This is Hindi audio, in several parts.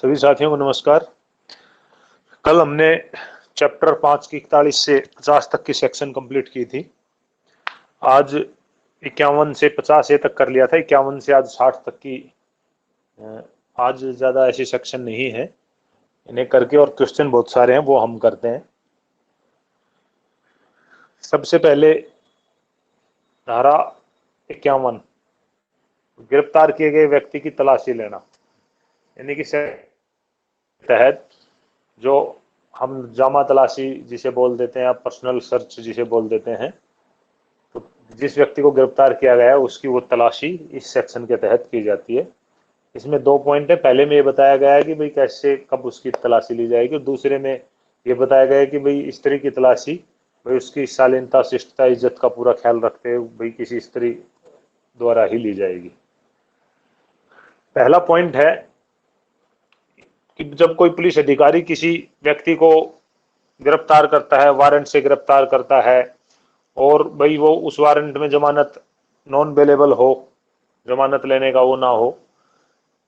सभी साथियों को नमस्कार। कल हमने चैप्टर 5 की 41 से 50 तक की सेक्शन कंप्लीट की थी। आज 51 से 50 तक कर लिया था। 51 से आज 60 तक की आज ज़्यादा ऐसी सेक्शन नहीं है, इन्हें करके और क्वेश्चन बहुत सारे हैं वो हम करते हैं। सबसे पहले धारा 51, गिरफ्तार किए गए व्यक्ति की तलाशी लेना, यानी कि तहत जो हम जामा तलाशी जिसे बोल देते हैं या पर्सनल सर्च जिसे बोल देते हैं, तो जिस व्यक्ति को गिरफ्तार किया गया है उसकी वो तलाशी इस सेक्शन के तहत की जाती है। इसमें दो पॉइंट है। पहले में ये बताया गया है कि भाई कैसे कब उसकी तलाशी ली जाएगी, और दूसरे में ये बताया गया है कि भाई स्त्री की तलाशी भाई उसकी शालीनता, शिष्टता, इज्जत का पूरा ख्याल रखते हुए भाई किसी स्त्री द्वारा ही ली जाएगी। पहला पॉइंट है कि जब कोई पुलिस अधिकारी किसी व्यक्ति को गिरफ्तार करता है, वारंट से गिरफ्तार करता है, और भाई वो उस वारंट में जमानत नॉन अवेलेबल हो, जमानत लेने का वो ना हो,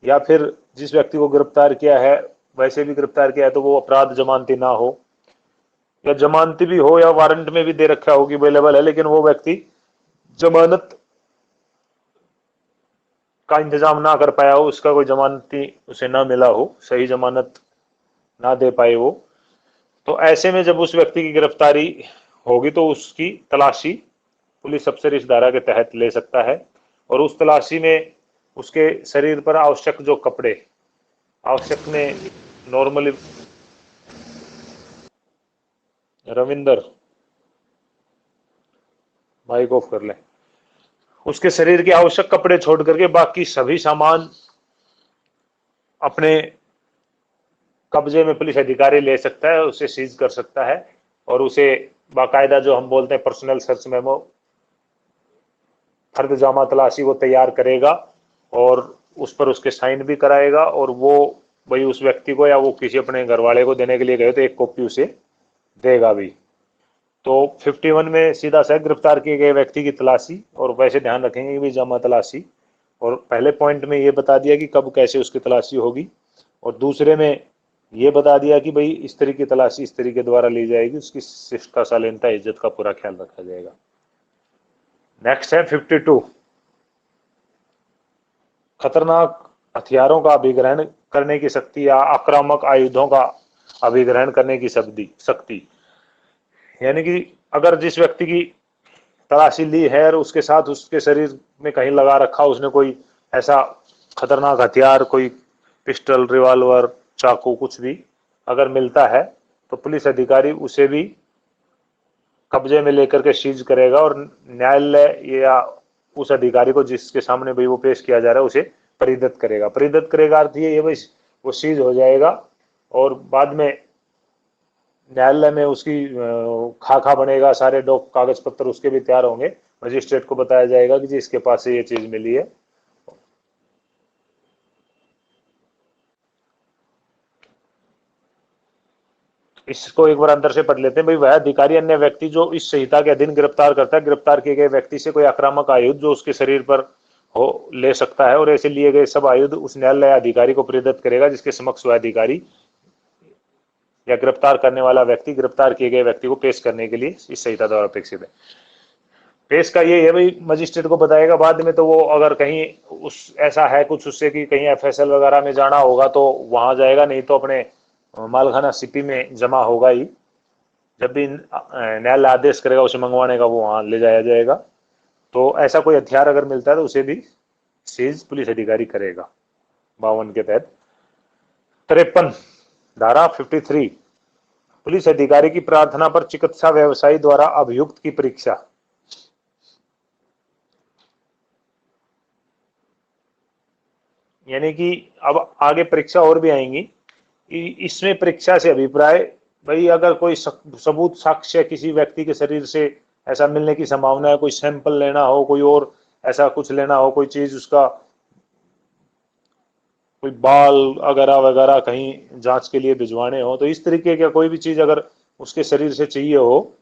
या फिर जिस व्यक्ति को गिरफ्तार किया है वैसे भी गिरफ्तार किया है तो वो अपराध जमानती ना हो, या जमानती भी हो या वारंट में भी दे रखा हो कि अवेलेबल है लेकिन वो व्यक्ति जमानत का इंतजाम ना कर पाया हो, उसका कोई जमानती उसे ना मिला हो, सही जमानत ना दे पाए वो, तो ऐसे में जब उस व्यक्ति की गिरफ्तारी होगी तो उसकी तलाशी पुलिस अफसर इस धारा के तहत ले सकता है। और उस तलाशी में उसके शरीर पर आवश्यक जो कपड़े आवश्यक में नॉर्मली रविंदर माइक ऑफ कर लें, उसके शरीर के आवश्यक कपड़े छोड़ करके बाकी सभी सामान अपने कब्जे में पुलिस अधिकारी ले सकता है, उसे सीज कर सकता है और उसे बाकायदा जो हम बोलते हैं पर्सनल सर्च मेमो, फर्द जामा तलाशी वो तैयार करेगा और उस पर उसके साइन भी कराएगा, और वो भाई उस व्यक्ति को या वो किसी अपने घर वाले को देने के लिए गए तो एक कॉपी उसे देगा भी। तो 51 में सीधा सा गिरफ्तार किए गए व्यक्ति की तलाशी, और वैसे ध्यान रखेंगे कि भी जामा तलाशी, और पहले पॉइंट में ये बता दिया कि कब कैसे उसकी तलाशी होगी, और दूसरे में ये बता दिया कि भाई स्त्री की तलाशी स्त्री के द्वारा ली जाएगी, उसकी शिष्टता, शालीनता, इज्जत का पूरा ख्याल रखा जाएगा। नेक्स्ट है 52, खतरनाक हथियारों का अभिग्रहण करने की शक्ति या आक्रामक आयुधों का अभिग्रहण करने की शक्ति, यानी कि अगर जिस व्यक्ति की तलाशी ली है और उसके साथ उसके शरीर में कहीं लगा रखा उसने कोई ऐसा खतरनाक हथियार, कोई पिस्टल, रिवॉल्वर, चाकू, कुछ भी अगर मिलता है तो पुलिस अधिकारी उसे भी कब्जे में लेकर के सीज करेगा, और न्यायालय या उस अधिकारी को जिसके सामने भाई वो पेश किया जा रहा है उसे परिदत्त करेगा। परिदत्त करेगा अर्थ ये भाई वो सीज हो जाएगा और बाद में न्यायालय में उसकी खाका बनेगा, सारे डॉक कागज पत्र उसके भी तैयार होंगे, मजिस्ट्रेट को बताया जाएगा कि जी इसके पास से ये चीज मिली है। इसको एक बार अंदर से पढ़ लेते हैं। भाई वह अधिकारी अन्य व्यक्ति जो इस संहिता के अधीन गिरफ्तार करता है, गिरफ्तार किए गए व्यक्ति से कोई आक्रामक आयुध जो उसके शरीर पर हो ले सकता है, और ऐसे लिए गए सब आयुध उस न्यायालय अधिकारी को प्रेरित करेगा जिसके समक्ष वह अधिकारी या गिरफ्तार करने वाला व्यक्ति गिरफ्तार किए गए व्यक्ति को पेश करने के लिए इस संहिता द्वारा अपेक्षित है। पेश का ये है भाई मजिस्ट्रेट को बताएगा बाद में, तो वो अगर कहीं उस ऐसा है कुछ उससे कि कहीं एफएसएल वगैरह में जाना होगा तो वहां जाएगा, नहीं तो अपने मालखाना सीपी में जमा होगा ही। जब भी न्यायालय आदेश करेगा उसे मंगवाने का वो वहां ले जाया जाएगा। तो ऐसा कोई हथियार अगर मिलता है तो उसे भी सीज पुलिस अधिकारी करेगा 52 के तहत। 53 धारा 53, पुलिस अधिकारी की प्रार्थना पर चिकित्सा व्यवसायी द्वारा अभियुक्त की परीक्षा, यानी कि अब आगे परीक्षा और भी आएंगी। इसमें परीक्षा से अभिप्राय भाई अगर कोई सबूत, साक्ष्य किसी व्यक्ति के शरीर से ऐसा मिलने की संभावना है, कोई सैंपल लेना हो, कोई और ऐसा कुछ लेना हो, कोई चीज उसका कोई बाल वगैरह वगैरह कहीं जांच के लिए भिजवाने हो, तो इस तरीके का कोई भी चीज अगर उसके शरीर से चाहिए हो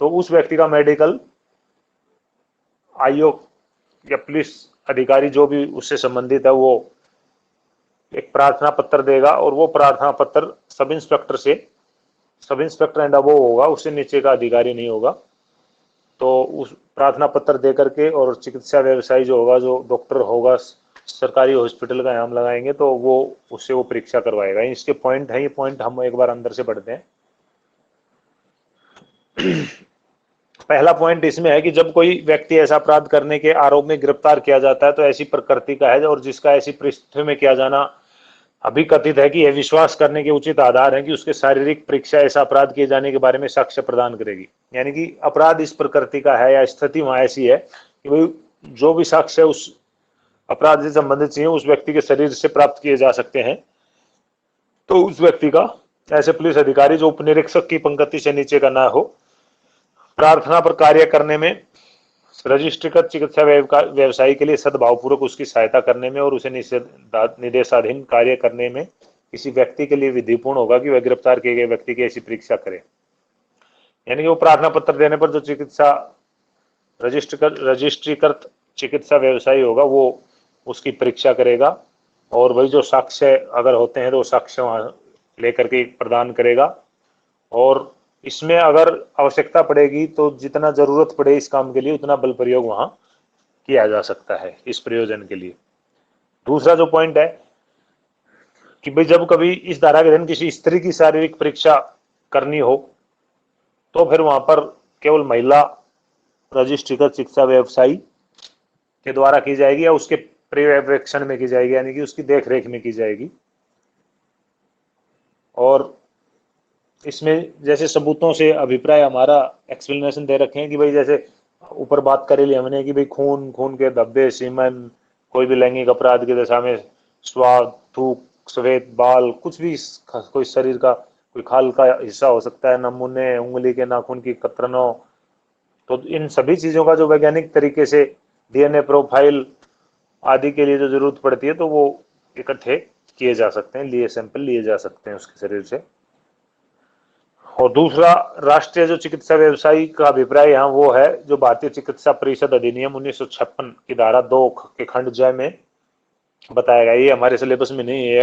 तो उस व्यक्ति का मेडिकल आयोग या पुलिस अधिकारी जो भी उससे संबंधित है वो एक प्रार्थना पत्र देगा और वो प्रार्थना पत्र सब इंस्पेक्टर एंड अबव होगा, उससे नीचे का अधिकारी नहीं होगा। तो उस प्रार्थना पत्र दे करके और चिकित्सा व्यवसायी जो होगा, जो डॉक्टर होगा सरकारी हॉस्पिटल का नाम लगाएंगे, तो वो उससे वो परीक्षा करवाएगा। इसके पॉइंट है, ये पॉइंट हम एक बार अंदर से पढ़ते हैं। पहला पॉइंट इसमें है कि जब कोई व्यक्ति ऐसा अपराध करने के आरोप में गिरफ्तार किया जाता है तो ऐसी प्रकृति का है और जिसका ऐसी परिस्थिति में किया जाना अभी कथित है कि यह विश्वास करने के उचित आधार है कि उसके शारीरिक परीक्षा ऐसा अपराध किए जाने के बारे में साक्ष्य प्रदान करेगी। यानी कि अपराध इस प्रकृति का है या स्थिति वहां ऐसी है कि भाई जो भी साक्ष्य उस अपराध से संबंधित चाहिए उस व्यक्ति के शरीर से प्राप्त किए जा सकते हैं। तो उस व्यक्ति का, ऐसे पुलिस अधिकारी जो उपनिरीक्षक की पंक्ति से नीचे का ना हो, प्रार्थना पर कार्य करने में रजिस्ट्रीकृत चिकित्सा व्यवसायी के लिए सद्भावपूर्वक उसकी सहायता करने में और उसे निर्देशाधीन कार्य करने में किसी व्यक्ति के लिए विधिपूर्ण होगा कि वह गिरफ्तार किए गए व्यक्ति की ऐसी परीक्षा करे। यानी कि वो प्रार्थना पत्र देने पर जो रजिस्ट्रीकृत चिकित्सा व्यवसायी होगा वो उसकी परीक्षा करेगा और वही जो साक्ष्य अगर होते हैं तो साक्ष्य वहां लेकर के प्रदान करेगा। और इसमें अगर आवश्यकता पड़ेगी तो जितना जरूरत पड़े इस काम के लिए उतना बल प्रयोग वहां किया जा सकता है इस प्रयोजन के लिए। दूसरा जो पॉइंट है कि भाई जब कभी इस धारा के अधीन किसी स्त्री की शारीरिक परीक्षा करनी हो तो फिर वहां पर केवल महिला रजिस्ट्रीकृत चिकित्सा व्यवसायी के द्वारा की जाएगी या उसके पर्यवेक्षण में की जाएगी, यानी कि उसकी देखरेख में की जाएगी। और इसमें जैसे सबूतों से अभिप्राय हमारा एक्सप्लेनेशन दे रखे हैं कि भाई जैसे ऊपर बात करी ली हमने कि भाई खून के धब्बे, सीमन, कोई भी लैंगिक अपराध की दशा में स्वाद, थूक, सफेद बाल, कुछ भी कोई शरीर का कोई खाल का हिस्सा हो सकता है, नमूने, उंगली के नाखून की कतरनों, तो इन सभी चीजों का जो वैज्ञानिक तरीके से डीएनए प्रोफाइल आदि के लिए जो जरूरत पड़ती है तो वो इकट्ठे किए जा सकते हैं, लिए सैंपल लिए जा सकते हैं उसके शरीर से। और दूसरा राष्ट्रीय जो चिकित्सा व्यवसायी का अभिप्राय यहाँ वो है जो भारतीय चिकित्सा परिषद अधिनियम 1956 की धारा 2 के खंड ज में बताया गया। ये हमारे सिलेबस में नहीं है,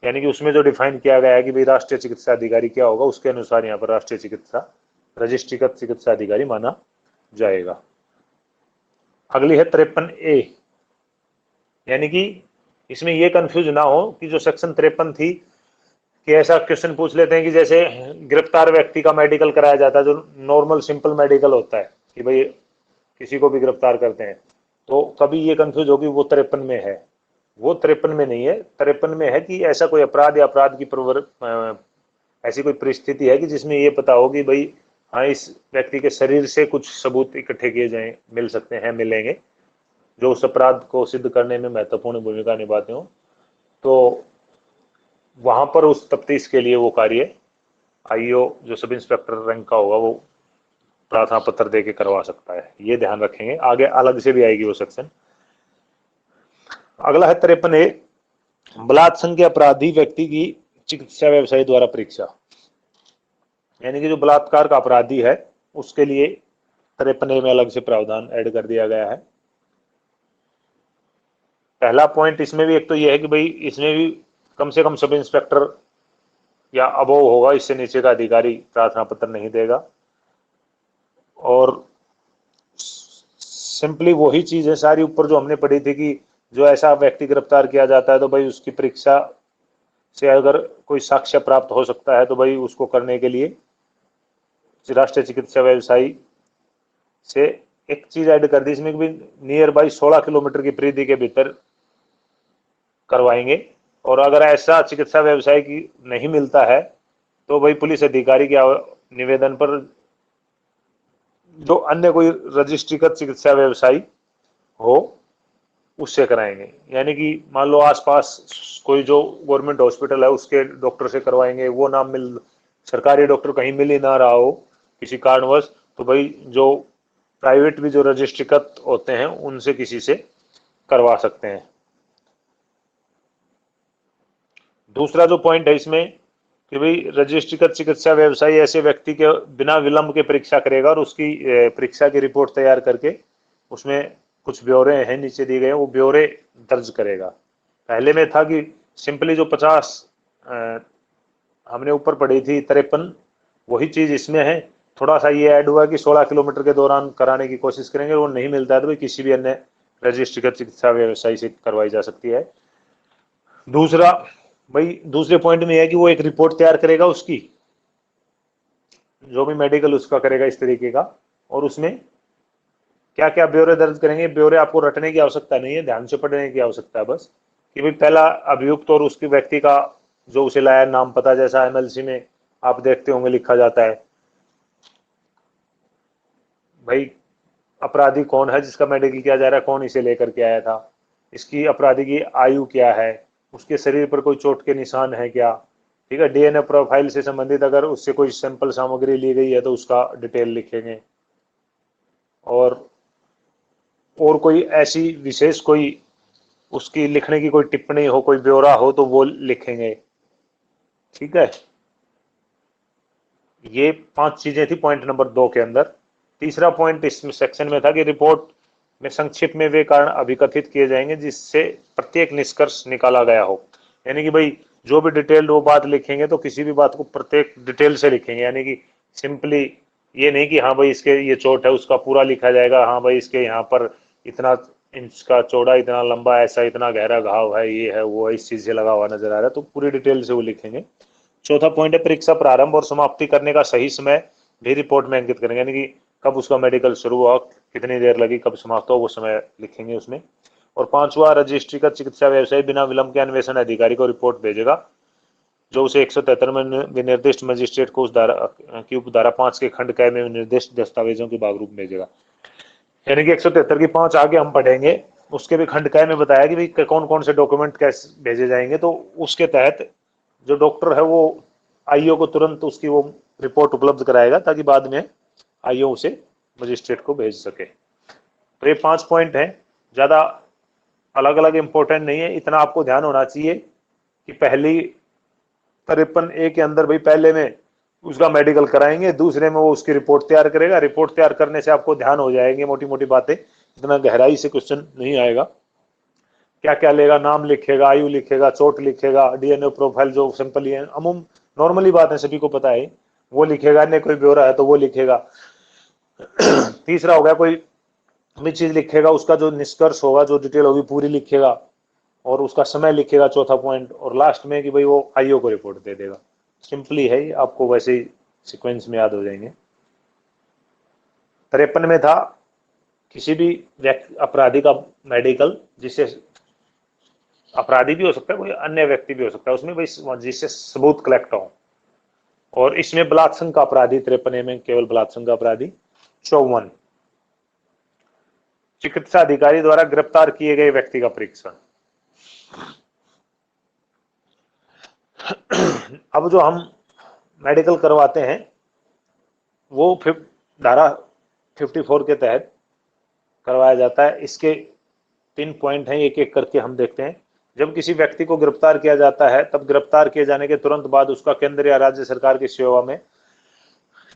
यानी कि उसमें जो डिफाइन किया गया है कि भाई राष्ट्रीय चिकित्सा अधिकारी क्या होगा, उसके अनुसार यहाँ पर राष्ट्रीय चिकित्सा रजिस्ट्रीकृत चिकित्सा अधिकारी माना जाएगा। अगली है 53A, यानी कि इसमें यह कंफ्यूज ना हो कि जो सेक्शन 53 थी कि ऐसा क्वेश्चन पूछ लेते हैं कि जैसे गिरफ्तार व्यक्ति का मेडिकल कराया जाता है, जो नॉर्मल सिंपल मेडिकल होता है कि भाई किसी को भी गिरफ्तार करते हैं, तो कभी ये कंफ्यूज होगी वो 53 में है। वो 53 में नहीं है, 53 में है कि ऐसा कोई अपराध या अपराध की ऐसी कोई परिस्थिति है कि जिसमें ये पता हो कि भाई हाँ इस व्यक्ति के शरीर से कुछ सबूत इकट्ठे किए जाए, मिल सकते हैं, मिलेंगे, जो उस अपराध को सिद्ध करने में महत्वपूर्ण भूमिका निभाते हो। तो वहां पर उस तफ्तीश के लिए वो कार्य आईओ जो सब इंस्पेक्टर रैंक का होगा वो प्रार्थना पत्र दे के करवा सकता है। ये ध्यान रखेंगे, आगे अलग से भी आएगी वो सेक्शन। अगला है 53A, बलात्संग के अपराधी व्यक्ति की चिकित्सा व्यवसायी द्वारा परीक्षा। यानी कि जो बलात्कार का अपराधी है उसके लिए 53A में अलग से प्रावधान ऐड कर दिया गया है। पहला पॉइंट इसमें भी एक तो यह है कि भाई इसमें भी कम से कम सब इंस्पेक्टर या अबव होगा, इससे नीचे का अधिकारी प्रार्थना पत्र नहीं देगा। और सिंपली वही चीज है सारी ऊपर जो हमने पढ़ी थी कि जो ऐसा व्यक्ति गिरफ्तार किया जाता है तो भाई उसकी परीक्षा से अगर कोई साक्ष्य प्राप्त हो सकता है तो भाई उसको करने के लिए राष्ट्रीय चिकित्सा व्यवसायी से एक चीज ऐड कर दी इसमें कि नियर बाई 16 किलोमीटर की परिधि के भीतर करवाएंगे। और अगर ऐसा चिकित्सा व्यवसाय की नहीं मिलता है तो भाई पुलिस अधिकारी के निवेदन पर जो अन्य कोई रजिस्ट्रीकृत चिकित्सा व्यवसायी हो उससे कराएंगे। यानी कि मान लो आसपास कोई जो गवर्नमेंट हॉस्पिटल है उसके डॉक्टर से करवाएंगे, वो ना मिल, सरकारी डॉक्टर कहीं मिल ही ना रहा हो किसी कारणवश, तो भाई जो प्राइवेट भी जो रजिस्ट्रीकृत होते हैं उनसे किसी से करवा सकते हैं। दूसरा जो पॉइंट है इसमें कि भाई रजिस्ट्रीकृत चिकित्सा व्यवसायी ऐसे व्यक्ति के बिना विलंब के परीक्षा करेगा और उसकी परीक्षा की रिपोर्ट तैयार करके उसमें कुछ ब्यौरे हैं नीचे दिए गए, वो ब्यौरे दर्ज करेगा। पहले में था कि सिंपली जो 50 हमने ऊपर पढ़ी थी 53, वही चीज इसमें है। थोड़ा सा ये ऐड हुआ कि 16 किलोमीटर के दौरान कराने की कोशिश करेंगे, वो नहीं मिलता है तो भाई किसी भी अन्य रजिस्ट्रीकृत चिकित्सा व्यवसायी से करवाई जा सकती है। दूसरा भाई दूसरे पॉइंट में है कि वो एक रिपोर्ट तैयार करेगा उसकी, जो भी मेडिकल उसका करेगा इस तरीके का, और उसमें क्या क्या ब्यौरे दर्ज करेंगे। ब्यौरे आपको रटने की आवश्यकता नहीं है, ध्यान से पढ़ने की आवश्यकता है बस, कि भाई पहला अभियुक्त और उसके व्यक्ति का जो उसे लाया नाम पता, जैसा एमएलसी में आप देखते होंगे लिखा जाता है भाई अपराधी कौन है जिसका मेडिकल किया जा रहा है, कौन इसे लेकर के आया था, इसकी अपराधी की आयु क्या है, उसके शरीर पर कोई चोट के निशान है क्या, ठीक है। डीएनए प्रोफाइल से संबंधित अगर उससे कोई सैंपल सामग्री ली गई है तो उसका डिटेल लिखेंगे, और कोई ऐसी विशेष कोई उसकी लिखने की कोई टिप्पणी हो, कोई ब्यौरा हो तो वो लिखेंगे, ठीक है। ये 5 चीजें थी पॉइंट नंबर 2 के अंदर। तीसरा पॉइंट इसमें सेक्शन में था कि रिपोर्ट में संक्षिप्त में वे कारण अभिकथित किए जाएंगे जिससे प्रत्येक निष्कर्ष निकाला गया हो। यानी कि भाई जो भी डिटेल्ड वो बात लिखेंगे तो किसी भी बात को प्रत्येक डिटेल से लिखेंगे, यानी कि सिंपली ये नहीं कि हाँ भाई इसके ये चोट है उसका पूरा लिखा जाएगा, हाँ भाई इसके यहाँ पर इतना इंच का चौड़ा, इतना लंबा, ऐसा इतना गहरा घाव है, ये है वो है, इस चीज से लगा हुआ नजर आ रहा है, तो पूरी डिटेल से वो लिखेंगे। चौथा पॉइंट है परीक्षा प्रारंभ और समाप्ति करने का सही समय भी रिपोर्ट में अंकित करेंगे, यानी कि कब उसका मेडिकल शुरू हुआ, कितनी देर लगी, कब समाप्त हुआ, वो समय लिखेंगे उसमें। और पांचवा, रजिस्ट्री का चिकित्सा व्यवसायी बिना विलंब के अन्वेषण अधिकारी को रिपोर्ट भेजेगा, जो उसे 173 में विनिर्दिष्ट मजिस्ट्रेट को उस धारा की उपधारा 5 के खंड क में निर्दिष्ट दस्तावेजों के भाग रूप में भेजेगा। यानी कि 173 की 5 आगे हम पढ़ेंगे, उसके भी खंड क में बताया कि भाई कौन कौन से डॉक्यूमेंट कैसे भेजे जाएंगे, तो उसके तहत जो डॉक्टर है वो आईओ को तुरंत उसकी वो रिपोर्ट उपलब्ध कराएगा ताकि बाद में आईओ उसे मजिस्ट्रेट को भेज सके। तो ये 5 पॉइंट हैं, ज्यादा अलग अलग इंपॉर्टेंट नहीं है, इतना आपको ध्यान होना चाहिए कि पहली 53A के अंदर भाई पहले में उसका मेडिकल कराएंगे, दूसरे में वो उसकी रिपोर्ट तैयार करेगा। रिपोर्ट तैयार करने से आपको ध्यान हो जाएंगे मोटी मोटी बातें, इतना गहराई से क्वेश्चन नहीं आएगा। क्या क्या लेगा, नाम लिखेगा, आयु लिखेगा, चोट लिखेगा, डीएनए प्रोफाइल जो सिंपल है अमूम नॉर्मली बात है सभी को पता है, वो लिखेगा, अन्य कोई ब्यौरा है तो वो लिखेगा। तीसरा हो गया कोई भी चीज लिखेगा, उसका जो निष्कर्ष होगा, जो डिटेल होगी पूरी लिखेगा और उसका समय लिखेगा, चौथा पॉइंट। और लास्ट में कि भाई वो आईओ को रिपोर्ट दे देगा। सिंपली है, आपको वैसे ही सीक्वेंस में याद हो जाएंगे। 53 में था किसी भी अपराधी का मेडिकल, जिससे अपराधी भी हो सकता है, कोई अन्य व्यक्ति भी हो सकता है, उसमें भाई जिससे सबूत कलेक्ट हो। और इसमें बलात्संग का अपराधी 53 में केवल बलात्संग का अपराधी। 54 चिकित्सा अधिकारी द्वारा गिरफ्तार किए गए व्यक्ति का परीक्षण। अब जो हम मेडिकल करवाते हैं वो धारा 54 के तहत करवाया जाता है। इसके 3 पॉइंट हैं, एक एक करके हम देखते हैं। जब किसी व्यक्ति को गिरफ्तार किया जाता है तब गिरफ्तार किए जाने के तुरंत बाद उसका केंद्र या राज्य सरकार की सेवा में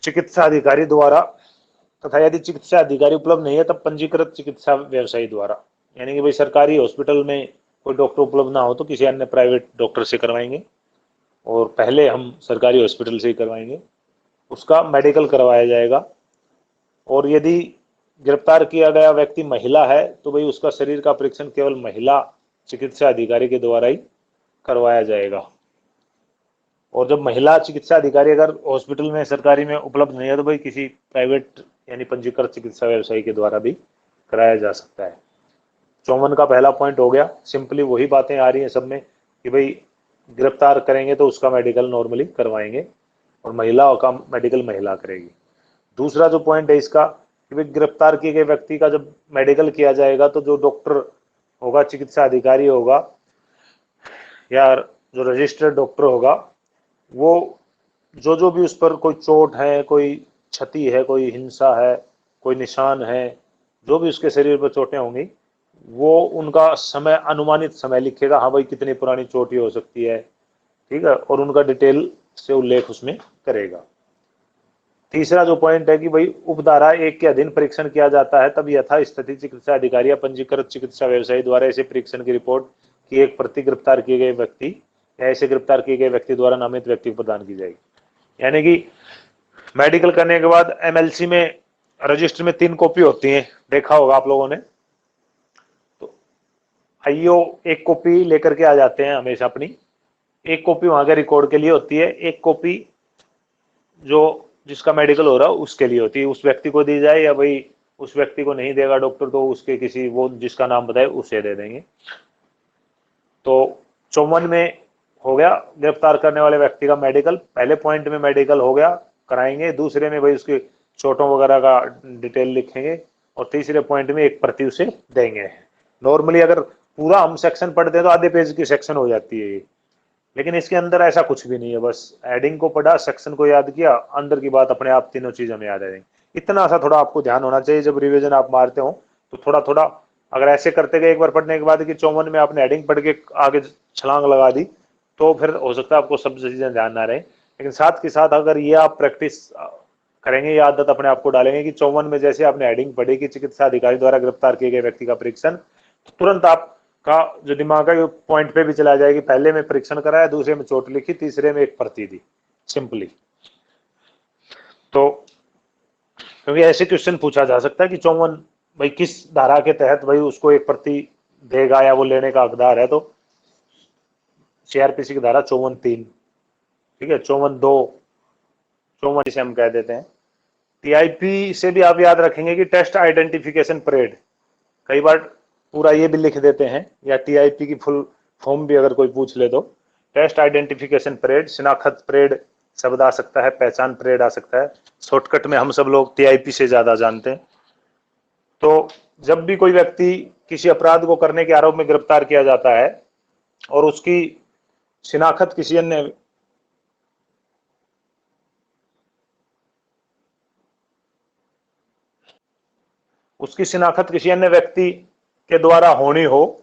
चिकित्सा अधिकारी द्वारा, तथा यदि चिकित्सा अधिकारी उपलब्ध नहीं है तब पंजीकृत चिकित्सा व्यवसायी द्वारा, यानी कि भाई सरकारी हॉस्पिटल में कोई डॉक्टर उपलब्ध ना हो तो किसी अन्य प्राइवेट डॉक्टर से करवाएंगे, और पहले हम सरकारी हॉस्पिटल से ही करवाएंगे, उसका मेडिकल करवाया जाएगा। और यदि गिरफ्तार किया गया व्यक्ति महिला है तो भाई उसका शरीर का परीक्षण केवल महिला चिकित्सा अधिकारी के द्वारा ही करवाया जाएगा। और जब महिला चिकित्सा अधिकारी अगर हॉस्पिटल में सरकारी में उपलब्ध नहीं है तो भाई किसी प्राइवेट यानी पंजीकृत चिकित्सा व्यवसायी के द्वारा भी कराया जा सकता है। 54 का पहला पॉइंट हो गया। सिंपली वही बातें आ रही हैं सब में कि भाई गिरफ्तार करेंगे तो उसका मेडिकल नॉर्मली करवाएंगे और महिला का मेडिकल महिला करेगी। दूसरा जो पॉइंट है इसका कि भाई गिरफ्तार किए गए व्यक्ति का जब मेडिकल किया जाएगा तो जो डॉक्टर होगा, चिकित्सा अधिकारी होगा या जो रजिस्टर्ड डॉक्टर होगा, वो जो भी उस पर कोई चोट है, कोई क्षति है, कोई हिंसा है, कोई निशान है, जो भी उसके शरीर पर चोटें होंगी, वो उनका समय, अनुमानित समय लिखेगा। हाँ भाई कितनी पुरानी चोट हो सकती है, ठीक है, और उनका डिटेल से उल्लेख उसमें करेगा। तीसरा जो पॉइंट है कि भाई उपधारा 1 के अधीन परीक्षण किया जाता है तब यथास्थिति चिकित्सा अधिकारी या पंजीकृत चिकित्सा व्यवसायी द्वारा ऐसे परीक्षण की रिपोर्ट की एक प्रति गिरफ्तार किए गए व्यक्ति या ऐसे गिरफ्तार किए गए व्यक्ति द्वारा नामित व्यक्ति को प्रदान की जाएगी। यानी कि मेडिकल करने के बाद एमएलसी में रजिस्टर में 3 कॉपी होती है, देखा होगा आप लोगों ने। तो आईओ एक कॉपी लेकर के आ जाते हैं हमेशा अपनी, एक कॉपी वहां के रिकॉर्ड के लिए होती है, एक कॉपी जो जिसका मेडिकल हो रहा है उसके लिए होती है, उस व्यक्ति को दी जाए या भाई उस व्यक्ति को नहीं देगा डॉक्टर तो उसके किसी वो जिसका नाम बताए उसे दे देंगे। तो 54 में हो गया गिरफ्तार करने वाले व्यक्ति का मेडिकल, पहले पॉइंट में मेडिकल हो गया कराएंगे, दूसरे में भाई उसके चोटों वगैरह का डिटेल लिखेंगे और तीसरे पॉइंट में एक प्रति उसे देंगे। नॉर्मली अगर पूरा हम सेक्शन पढ़ते हैं तो आधे पेज की सेक्शन हो जाती है, लेकिन इसके अंदर ऐसा कुछ भी नहीं है, बस हेडिंग को पढ़ा, सेक्शन को याद किया, अंदर की बात अपने आप तीनों चीज हमें याद आ जाएंगी। इतना सा थोड़ा आपको ध्यान होना चाहिए जब रिवीजन आप मारते हो, तो थोड़ा थोड़ा अगर ऐसे करते गए एक बार पढ़ने के बाद कि 54 में आपने हेडिंग पढ़ के आगे छलांग लगा दी तो फिर हो सकता है आपको सब चीजें ध्यान ना रहे। लेकिन साथ के साथ अगर ये आप प्रैक्टिस करेंगे, ये आदत अपने आप को डालेंगे कि 54 में जैसे आपने हेडिंग पढ़ी कि चिकित्सा अधिकारी द्वारा गिरफ्तार किए गए व्यक्ति का परीक्षण, तो तुरंत आपका जो दिमाग है पॉइंट पे भी चला जाएगी, पहले में परीक्षण कराया, दूसरे में चोट लिखी, तीसरे में एक प्रति दी, सिंपली। तो क्योंकि ऐसे क्वेश्चन पूछा जा सकता है कि 54 भाई किस धारा के तहत भाई उसको एक प्रति देगा या वो लेने का हकदार है, तो सीआरपीसी की धारा 54(3), ठीक है, 54(2), 54 जिसे हम कह देते हैं। टीआईपी से भी आप याद रखेंगे कि टेस्ट आइडेंटिफिकेशन परेड, कई बार पूरा ये भी लिख देते हैं, या टीआईपी की फुल फॉर्म भी अगर कोई पूछ ले तो टेस्ट आइडेंटिफिकेशन परेड, शिनाख्त परेड शब्द आ सकता है, पहचान परेड आ सकता है, शॉर्टकट में हम सब लोग टीआईपी से ज्यादा जानते हैं। तो जब भी कोई व्यक्ति किसी अपराध को करने के आरोप में गिरफ्तार किया जाता है और उसकी शिनाख्त किसी अन्य व्यक्ति के द्वारा होनी हो,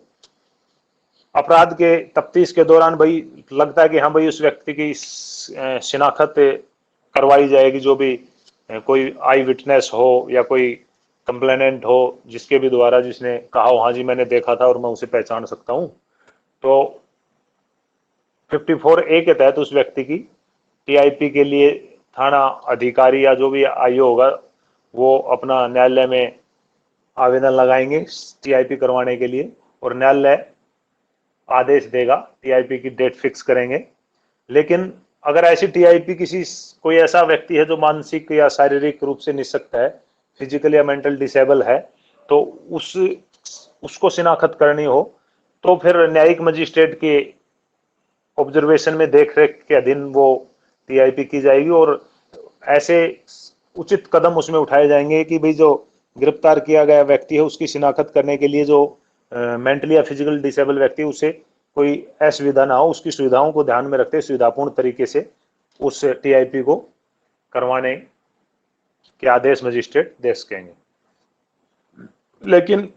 अपराध के तफ्तीश के दौरान भाई लगता है कि हाँ भाई उस व्यक्ति की शिनाख्त करवाई जाएगी, जो भी कोई आई विटनेस हो या कोई कंप्लेनेंट हो जिसके भी द्वारा जिसने कहा हो हाँ जी मैंने देखा था और मैं उसे पहचान सकता हूं, तो 54A के तहत उस व्यक्ति की टीआईपी के लिए थाना अधिकारी या जो भी आईओ होगा वो अपना न्यायालय में आवेदन लगाएंगे टीआईपी करवाने के लिए, और न्यायालय आदेश देगा, टीआईपी की डेट फिक्स करेंगे। लेकिन अगर ऐसी टीआईपी किसी कोई ऐसा व्यक्ति है जो मानसिक या शारीरिक रूप से निःशक्त है, फिजिकल या मेंटल डिसेबल है, तो उसको शिनाख्त करनी हो तो फिर न्यायिक मजिस्ट्रेट के ऑब्जर्वेशन में देख रेख के अधीन वो टीआईपी की जाएगी, और ऐसे उचित कदम उसमें उठाए जाएंगे कि भाई जो गिरफ्तार किया गया व्यक्ति है उसकी शिनाख्त करने के लिए जो मेंटली या फिजिकल डिसेबल व्यक्ति उसे कोई असुविधा ना हो, उसकी सुविधाओं को ध्यान में रखते सुविधापूर्ण तरीके से उस टीआईपी को करवाने के आदेश मजिस्ट्रेट दे सकेंगे। लेकिन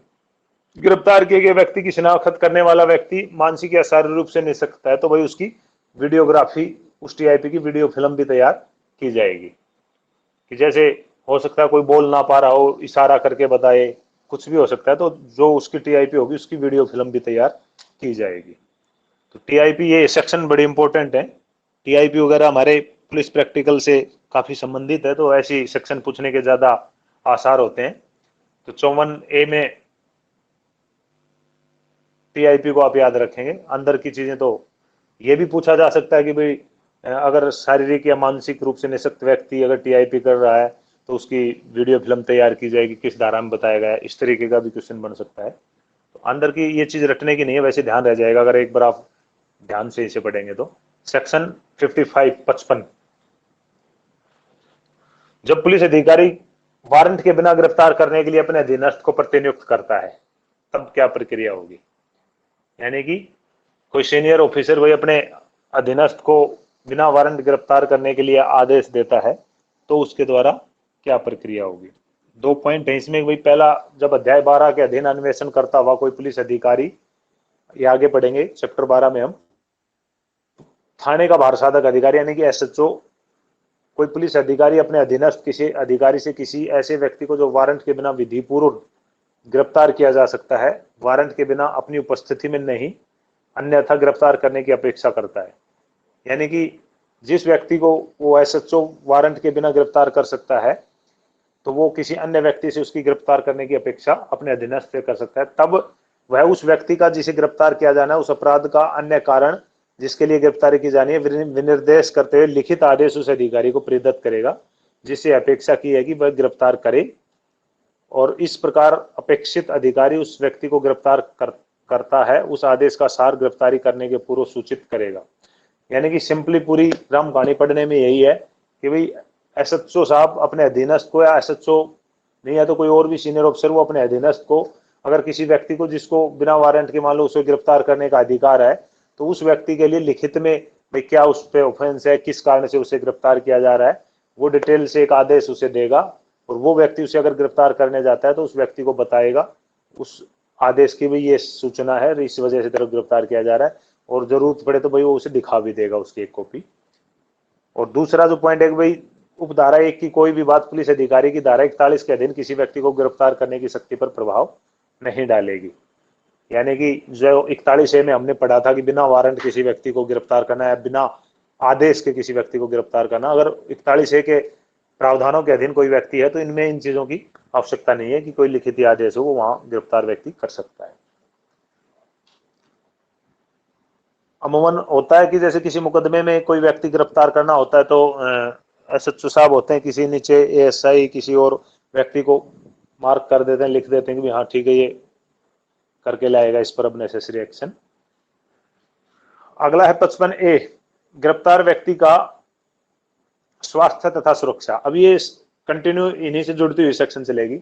गिरफ्तार किए गए व्यक्ति की शिनाख्त करने वाला व्यक्ति मानसिक या शारीरिक रूप से निःशक्त है तो भाई उसकी वीडियोग्राफी, उस टीआईपी की वीडियो फिल्म भी तैयार की जाएगी, कि जैसे हो सकता है कोई बोल ना पा रहा हो, इशारा करके बताए, कुछ भी हो सकता है, तो जो उसकी टीआईपी होगी उसकी वीडियो फिल्म भी तैयार की जाएगी। तो टीआईपी ये सेक्शन बड़ी इंपॉर्टेंट है, टीआईपी वगैरह हमारे पुलिस प्रैक्टिकल से काफी संबंधित है, तो ऐसी सेक्शन पूछने के ज्यादा आसार होते हैं। तो 54A में टीआईपी को आप याद रखेंगे। अंदर की चीजें तो ये भी पूछा जा सकता है कि भाई अगर शारीरिक या मानसिक रूप से निःशक्त व्यक्ति अगर टीआईपी कर रहा है तो उसकी वीडियो फिल्म तैयार की जाएगी, किस धारा में बताया गया है, इस तरीके का भी क्वेश्चन बन सकता है। तो अंदर की ये चीज रटने की नहीं है, वैसे ध्यान रह जाएगा अगर एक बार आप ध्यान से इसे पढ़ेंगे तो। सेक्शन 55 जब पुलिस अधिकारी वारंट के बिना गिरफ्तार करने के लिए अपने अधीनस्थ को प्रतिनियुक्त करता है तब क्या प्रक्रिया होगी। यानी कि कोई सीनियर ऑफिसर कोई अपने अधीनस्थ को बिना वारंट गिरफ्तार करने के लिए आदेश देता है तो उसके द्वारा क्या प्रक्रिया होगी। 2 पॉइंट है इसमें। भाई पहला, जब अध्याय 12 के अधीन अन्वेषण करता हुआ कोई पुलिस अधिकारी, ये आगे पढ़ेंगे चैप्टर 12 में हम, थाने का भारसाधक अधिकारी यानी कि एसएचओ, कोई पुलिस अधिकारी अपने अधीनस्थ किसी अधिकारी से किसी ऐसे व्यक्ति को जो वारंट के बिना विधिपूर्व गिरफ्तार किया जा सकता है, वारंट के बिना अपनी उपस्थिति में नहीं, अन्यथा गिरफ्तार करने की अपेक्षा करता है। यानी कि जिस व्यक्ति को वो एसएचओ वारंट के बिना गिरफ्तार कर सकता है, तो वो किसी अन्य व्यक्ति से उसकी गिरफ्तार करने की अपेक्षा अपने अधीनस्थ से कर सकता है। तब वह उस व्यक्ति का जिसे गिरफ्तार किया जाना है, उस अपराध का अन्य कारण जिसके लिए गिरफ्तारी की जानी है, विनिर्देश करते हुए लिखित आदेश उस अधिकारी को प्रेरित करेगा जिससे अपेक्षा की है कि वह गिरफ्तार करे, और इस प्रकार अपेक्षित अधिकारी उस व्यक्ति को गिरफ्तार करता है, उस आदेश का सार गिरफ्तारी करने के पूर्व सूचित करेगा। यानी कि सिंपली पूरी राम कहानी पढ़ने में यही है कि भाई एसएचओ साहब अपने अधीनस्थ को, या एसएचओ नहीं है तो कोई और भी सीनियर ऑफिसर, वो अपने अधीनस्थ को अगर किसी व्यक्ति को जिसको बिना वारंट के मान लो उसे गिरफ्तार करने का अधिकार है, तो उस व्यक्ति के लिए लिखित में भाई क्या उस पर ऑफेंस है, किस कारण से उसे गिरफ्तार किया जा रहा है, वो डिटेल से एक आदेश उसे देगा, और वो व्यक्ति उसे अगर गिरफ्तार करने जाता है तो उस व्यक्ति को बताएगा उस आदेश की भी ये सूचना है, इस वजह से तरफ गिरफ्तार किया जा रहा है, और जरूरत पड़े तो भाई वो उसे दिखा भी देगा उसकी एक कॉपी। और दूसरा जो पॉइंट है कि भाई उपधारा 1 की कोई भी बात पुलिस अधिकारी की धारा 41 के अधीन किसी व्यक्ति को गिरफ्तार करने की शक्ति पर प्रभाव नहीं डालेगी। यानी कि जो 41A में हमने पढ़ा था कि बिना वारंट किसी व्यक्ति को गिरफ्तार करना है, बिना आदेश के किसी व्यक्ति को गिरफ्तार करना, अगर 41A के प्रावधानों के अधीन कोई व्यक्ति है तो इनमें इन चीजों की आवश्यकता नहीं है कि कोई लिखित आदेश हो, वो वहां गिरफ्तार व्यक्ति कर सकता है। अमूमन होता है कि जैसे किसी मुकदमे में कोई व्यक्ति गिरफ्तार करना होता है तो एसएचओ साहब होते हैं, किसी नीचे एएसआई किसी और व्यक्ति को मार्क कर देते हैं, लिख देते हैं कि हाँ ठीक है ये करके लाएगा, इस पर अब नेसेसरी एक्शन। अगला है 55A, गिरफ्तार व्यक्ति का स्वास्थ्य तथा सुरक्षा। अब ये कंटिन्यू इन्हीं से जुड़ती हुई सेक्शन चलेगी।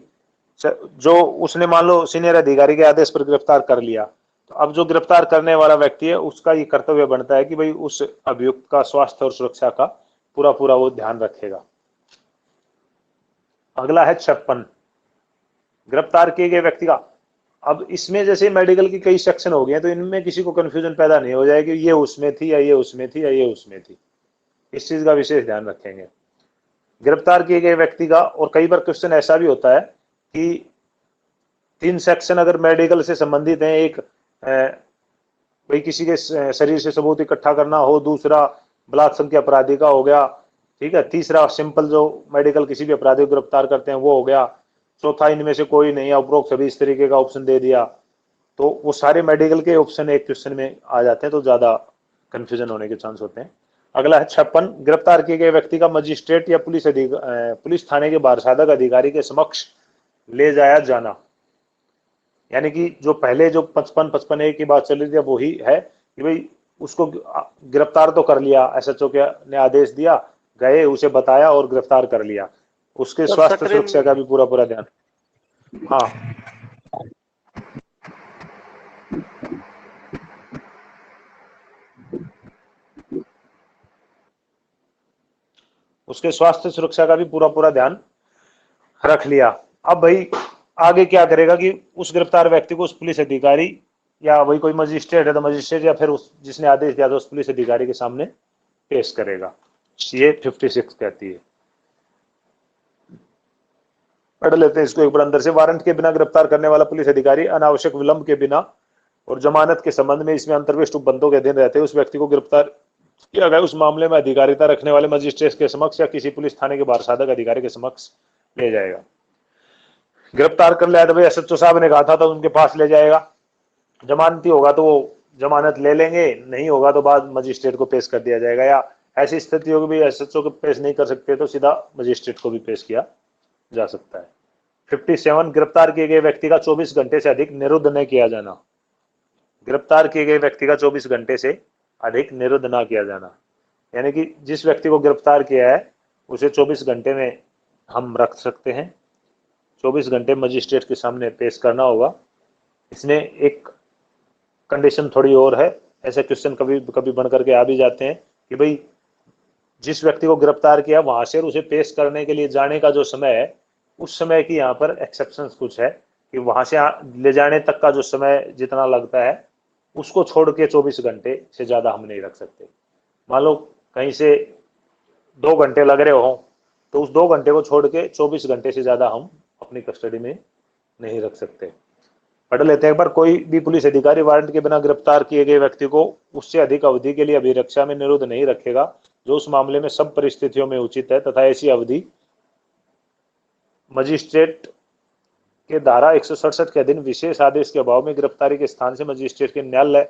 जो उसने मान लो सीनियर अधिकारी के आदेश पर गिरफ्तार कर लिया, तो अब जो गिरफ्तार करने वाला व्यक्ति है उसका ये कर्तव्य बनता है कि भाई उस अभियुक्त का स्वास्थ्य और सुरक्षा का पूरा पूरा वो ध्यान रखेगा। अगला है 56, गिरफ्तार किए गए व्यक्ति का। अब इसमें जैसे मेडिकल की कई सेक्शन हो गए तो इनमें किसी को कंफ्यूजन पैदा नहीं हो जाए कि ये उसमें थी या ये उसमें थी या ये उसमें थी, इस चीज का विशेष ध्यान रखेंगे। गिरफ्तार किए गए व्यक्ति का, और कई बार क्वेश्चन ऐसा भी होता है कि 3 सेक्शन अगर मेडिकल से संबंधित हैं, एक भाई किसी के शरीर से सबूत इकट्ठा करना हो, दूसरा बलात्संग के अपराधी का हो गया, ठीक है, तीसरा सिंपल जो मेडिकल किसी भी अपराधी को गिरफ्तार करते हैं वो हो गया, चौथा इनमें से कोई नहीं, उपरोक्त सभी इस तरीके का ऑप्शन दे दिया, तो वो सारे मेडिकल के ऑप्शन एक क्वेश्चन में आ जाते हैं, तो ज्यादा कंफ्यूजन होने के चांस होते हैं। अगला है 56, गिरफ्तार किए गए व्यक्ति का मजिस्ट्रेट या पुलिस थाने के बारसाधक अधिकारी के समक्ष ले जाया जाना। यानी कि जो पहले जो 55A की बात चल रही थी अब वही है कि भाई उसको गिरफ्तार तो कर लिया, एसएचओ के ने आदेश दिया, गए उसे बताया और गिरफ्तार कर लिया, उसके स्वास्थ्य सुरक्षा का भी पूरा पूरा ध्यान। हाँ, उसके स्वास्थ्य सुरक्षा का भी पूरा पूरा ध्यान रख लिया। अब भाई आगे क्या करेगा कि उस गिरफ्तार व्यक्ति को उस पुलिस अधिकारी या वही कोई मजिस्ट्रेट है तो मजिस्ट्रेट या फिर उस जिसने आदेश दिया था उस पुलिस अधिकारी के सामने पेश करेगा। ये 56 कहती है। पढ़ लेते हैं इसको एक बार अंदर से। वारंट के बिना गिरफ्तार करने वाला पुलिस अधिकारी अनावश्यक विलंब के बिना और जमानत के संबंध में इसमें अंतर्विष्ट उपबंधों के अधीन रहते हुए उस व्यक्ति को गिरफ्तार किया गया उस मामले में अधिकारिता रखने वाले मजिस्ट्रेट के समक्ष या किसी पुलिस थाने के बारसाधक अधिकारी के समक्ष ले जाएगा। गिरफ्तार कर लिया तो भाई एसएचओ साहब ने कहा था तो उनके पास ले जाएगा, जमानती होगा तो वो जमानत ले लेंगे, नहीं होगा तो बाद मजिस्ट्रेट को पेश कर दिया जाएगा, या ऐसी स्थिति होगी भी एसएचओ को पेश नहीं कर सकते तो सीधा मजिस्ट्रेट को भी पेश किया जा सकता है। 57, गिरफ्तार किए गए व्यक्ति का 24 घंटे से अधिक निरुद्ध न किया जाना। गिरफ्तार किए गए व्यक्ति का 24 घंटे से अधिक निरुद्ध न किया जाना, यानी कि जिस व्यक्ति को गिरफ्तार किया है उसे 24 घंटे में हम रख सकते हैं, 24 घंटे मजिस्ट्रेट के सामने पेश करना होगा। इसमें एक कंडीशन थोड़ी और है, ऐसे क्वेश्चन कभी कभी बन करके आ भी जाते हैं कि भाई जिस व्यक्ति को गिरफ्तार किया वहां से उसे पेश करने के लिए जाने का जो समय है उस समय की यहाँ पर एक्सेप्शन कुछ है कि वहां से ले जाने तक का जो समय जितना लगता है उसको छोड़ के 24 घंटे से ज्यादा हम नहीं रख सकते। मान लो कहीं से 2 घंटे लग रहे हो तो उस 2 घंटे को छोड़ के 24 घंटे से ज्यादा हम अपनी कस्टडी में नहीं रख सकते। पढ़ लेते हैं एक बार। कोई भी पुलिस अधिकारी वारंट के बिना गिरफ्तार किए गए व्यक्ति को उससे अधिक अवधि के लिए अभिरक्षा में निरुद्ध नहीं रखेगा, जो उस मामले में सब परिस्थितियों में उचित है, तथा ऐसी अवधि मजिस्ट्रेट के धारा 167 के अधीन विशेष आदेश के अभाव में गिरफ्तारी के स्थान से मजिस्ट्रेट के न्यायालय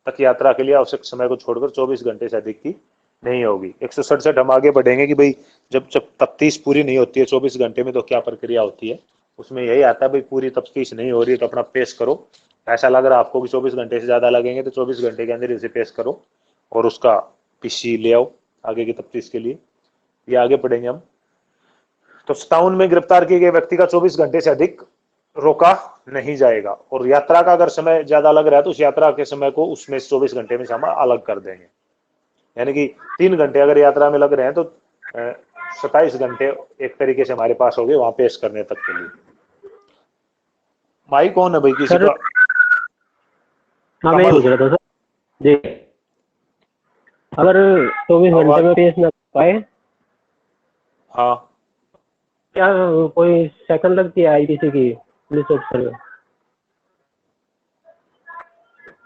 तक यात्रा के लिए आवश्यक समय को छोड़कर 24 घंटे से अधिक की नहीं होगी। 167 हम आगे बढ़ेंगे कि भाई जब तफ्तीश पूरी नहीं होती है 24 घंटे में तो क्या प्रक्रिया होती है। उसमें यही आता है भाई पूरी तफ्तीश नहीं हो रही है तो अपना पेश करो। ऐसा लग रहा है आपको कि 24 घंटे से ज़्यादा लगेंगे तो 24 घंटे के अंदर इसे पेश करो और उसका पीसी ले आओ आगे की तफ्तीश के लिए। ये आगे पढ़ेंगे हम। तो 57 में गिरफ्तार किए गए व्यक्ति का 24 घंटे से अधिक रोका नहीं जाएगा, और यात्रा का अगर समय ज्यादा लग रहा है तो उस यात्रा के समय को उसमें 24 घंटे में से हम अलग कर देंगे। यानी कि 3 घंटे अगर यात्रा में लग रहे हैं तो 27 घंटे एक तरीके से हमारे पास हो गए वहां पेश करने तक के लिए। माई कौन है भाई किसी का? हाँ मैं पूछ रहा था सर जी, अगर 24 घंटे में पेश न पाए, हाँ क्या कोई सेकंड लगती है आईपीसी की पुलिस ऑफिसर में,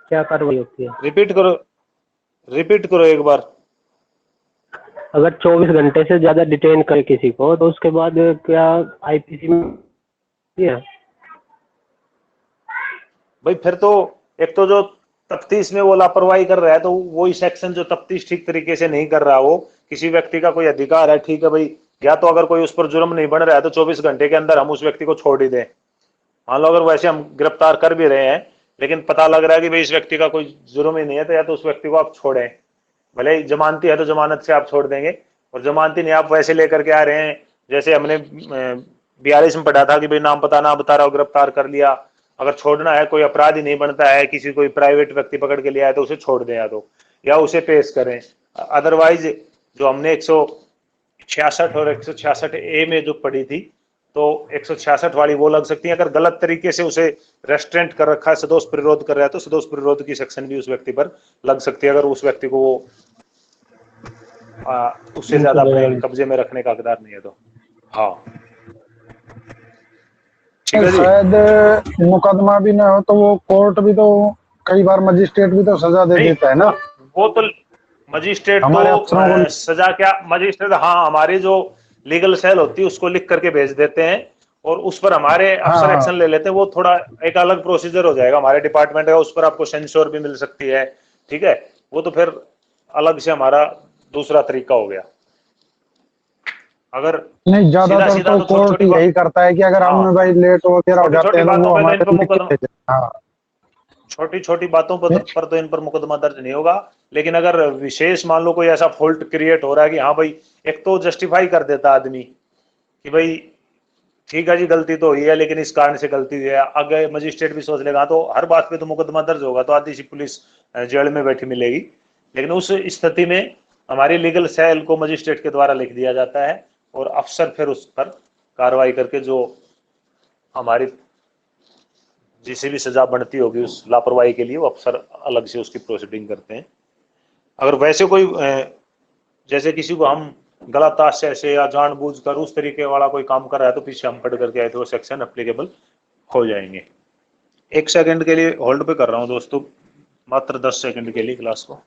क्या कार्रवाई होती है? रिपीट करो एक बार। अगर 24 घंटे से ज्यादा डिटेन करे किसी को तो उसके बाद क्या आईपीसी में है? भाई फिर तो एक तो जो तफ्तीश में वो लापरवाही कर रहा है तो वही सेक्शन जो तफ्तीश ठीक तरीके से नहीं कर रहा, वो किसी व्यक्ति का कोई अधिकार है, ठीक है भाई, या तो अगर कोई उस पर जुर्म नहीं बन रहा है तो 24 घंटे के अंदर हम उस व्यक्ति को छोड़ ही दें। मान लो अगर वैसे हम गिरफ्तार कर भी रहे हैं लेकिन पता लग रहा है कि भाई इस व्यक्ति का कोई जुर्म ही नहीं है तो या तो उस व्यक्ति को आप छोड़ें, भले ही जमानती है तो जमानत से आप छोड़ देंगे, और जमानती नहीं आप वैसे लेकर के आ रहे हैं जैसे हमने 42 में पढ़ा था कि भाई नाम पता ना बता रहा हो गिरफ्तार कर लिया, अगर छोड़ना है कोई अपराध ही नहीं बनता है, किसी कोई प्राइवेट व्यक्ति पकड़ के लिया है तो उसे छोड़ दें या उसे पेश करें। अदरवाइज जो हमने 166 और 166 ए में जो पढ़ी थी तो 166 वाली वो लग सकती है। अगर गलत तरीके से उसे रेस्ट्रेंट कर रखा है, सदोष प्रतिरोध कर रहा है तो सदोष प्रतिरोध की सेक्शन भी उस व्यक्ति पर लग सकती है, अगर उस व्यक्ति को वो उससे ज्यादा अपने कब्जे में रखने का हकदार नहीं है तो। हाँ ठीक है जी। शायद मुकदमा भी ना हो तो वो कोर्ट भी तो कई बार मजिस्ट्रेट भी तो सजा दे देता है ना। वो तो मजिस्ट्रेट हमारे तो अफसरों को सजा क्या, मजिस्ट्रेट हाँ हमारी जो लीगल सेल होती है उसको लिख करके भेज देते हैं और उस पर हमारे अफसर एक्शन ले लेते हैं। वो थोड़ा एक अलग प्रोसीजर हो जाएगा हमारे डिपार्टमेंट का, उस पर आपको सेंसर भी मिल सकती है, ठीक है, वो तो फिर अलग से हमारा दूसरा तरीका हो गया। अगर नहीं ज्यादातर तो कोर्ट यही करता है कि अगर हम भाई लेट वगैरह हो जाते हैं तो वो हमारे छोटी छोटी बातों पर तो इन पर मुकदमा दर्ज नहीं होगा, लेकिन अगर विशेष मान लो कोई ऐसा फॉल्ट क्रिएट हो रहा है कि हाँ भाई, एक तो जस्टिफाई कर देता आदमी कि भाई ठीक है जी गलती तो हुई है लेकिन इस कारण से गलती हुई है, आगे मजिस्ट्रेट भी सोच लेगा तो हर बात पे तो मुकदमा दर्ज होगा तो आधी सी पुलिस जेल में बैठी मिलेगी। लेकिन उस स्थिति में हमारी लीगल सेल को मजिस्ट्रेट के द्वारा लिख दिया जाता है और अफसर फिर उस पर कार्रवाई करके जो हमारी जिसे भी सजा बनती होगी उस लापरवाही के लिए वो अफसर अलग से उसकी प्रोसीडिंग करते हैं। अगर वैसे कोई जैसे किसी को हम गलत आशय से या जानबूझकर उस तरीके वाला कोई काम कर रहा है तो पीछे हम पढ़ करके आए थे वो सेक्शन एप्लीकेबल हो जाएंगे। 1 सेकंड के लिए होल्ड पे कर रहा हूं दोस्तों, मात्र 10 सेकंड के लिए क्लास को।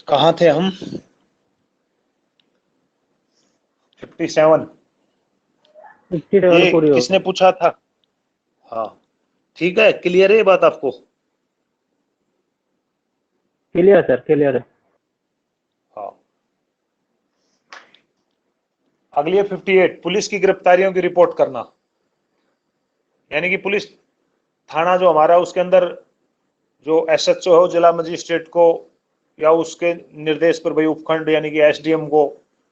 कहाँ थे हम? 57 ये किसने पूछा था? हाँ ठीक है, क्लियर है ये बात आपको? क्लियर सर, क्लियर है। हाँ अगली है 58 पुलिस की गिरफ्तारियों की रिपोर्ट करना। यानी कि पुलिस थाना जो हमारा उसके अंदर जो एसएचओ है जिला मजिस्ट्रेट को या उसके निर्देश पर भाई उपखंड यानी कि एसडीएम को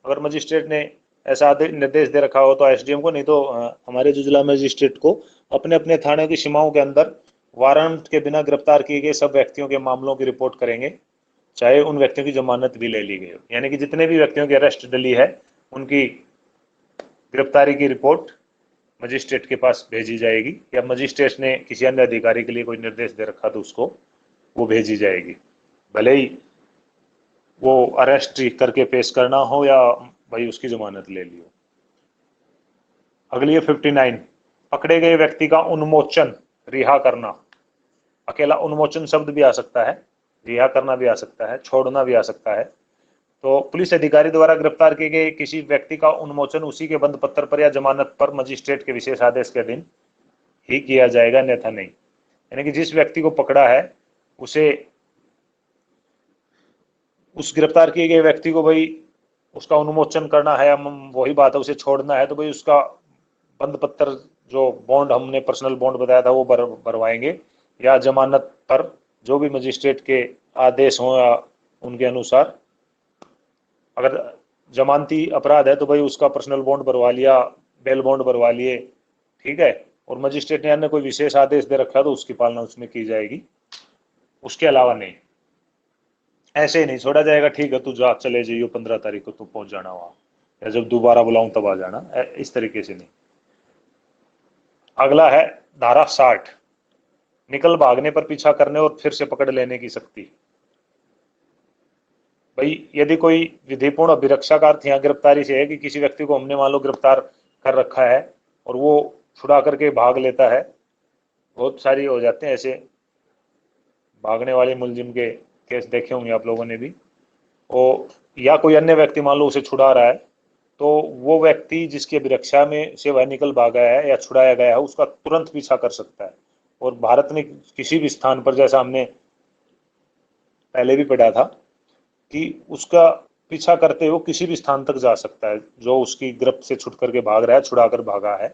अगर मजिस्ट्रेट ने ऐसा निर्देश दे रखा हो तो एसडीएम को, नहीं तो हमारे जो जिला मजिस्ट्रेट को अपने अपने थाने की सीमाओं के अंदर वारंट के बिना गिरफ्तार किए गए सब व्यक्तियों के मामलों की रिपोर्ट करेंगे, चाहे उन व्यक्तियों की जमानत भी ले ली गई हो। यानी कि जितने भी व्यक्तियों की अरेस्ट डली है उनकी गिरफ्तारी की रिपोर्ट मजिस्ट्रेट के पास भेजी जाएगी, या मजिस्ट्रेट ने किसी अन्य अधिकारी के लिए कोई निर्देश दे रखा तो उसको वो भेजी जाएगी, भले ही वो अरेस्ट करके पेश करना हो या भाई उसकी जमानत ले ली हो। अगली है 59, पकड़े गए व्यक्ति का उन्मोचन, रिहा करना। अकेला उन्मोचन शब्द भी आ सकता है, रिहा करना भी आ सकता है, छोड़ना भी आ सकता है। तो पुलिस अधिकारी द्वारा गिरफ्तार किए गए किसी व्यक्ति का उन्मोचन उसी के बंद पत्र पर या जमानत पर मजिस्ट्रेट के विशेष आदेश के अधीन ही किया जाएगा, अन्यथा नहीं। यानी कि जिस व्यक्ति को पकड़ा है उसे, उस गिरफ्तार किए गए व्यक्ति को भाई उसका उन्मोचन करना है, वही बात है, उसे छोड़ना है तो भाई उसका बंद पत्र जो बॉन्ड हमने पर्सनल बॉन्ड बताया था वो भरवाएंगे, या जमानत पर जो भी मजिस्ट्रेट के आदेश हों या उनके अनुसार। अगर जमानती अपराध है तो भाई उसका पर्सनल बॉन्ड भरवा लिया, बेल बॉन्ड भरवा लिए, ठीक है। और मजिस्ट्रेट ने अन्य कोई विशेष आदेश दे रखा तो उसकी पालना उसमें की जाएगी, उसके अलावा नहीं। ऐसे ही नहीं छोड़ा जाएगा, ठीक है तू जा, चले जाइयो 15 तारीख को तू पहुंच जाना वहां, या जब दोबारा बुलाऊं तब आ जाना, इस तरीके से नहीं। अगला है धारा 60, निकल भागने पर पीछा करने और फिर से पकड़ लेने की शक्ति। भाई यदि कोई विधिपूर्ण अभिरक्षा का अर्थ यहाँ गिरफ्तारी से है कि किसी व्यक्ति को हमने मान लो गिरफ्तार कर रखा है और वो छुड़ा करके भाग लेता है, बहुत सारी हो जाते हैं ऐसे भागने वाले मुलजिम के केस देखे होंगे आप लोगों ने भी, और या कोई अन्य व्यक्ति मान लो उसे छुड़ा रहा है, तो वो व्यक्ति जिसकी अभिरक्षा में से वह निकल भागा है या छुड़ाया गया है उसका तुरंत पीछा कर सकता है। और भारत में किसी भी स्थान पर, जैसा हमने पहले भी पढ़ा था, कि उसका पीछा करते हुए किसी भी स्थान तक जा सकता है, जो उसकी गिरफ्त से छुट करके भाग रहा है, छुड़ा कर भागा है,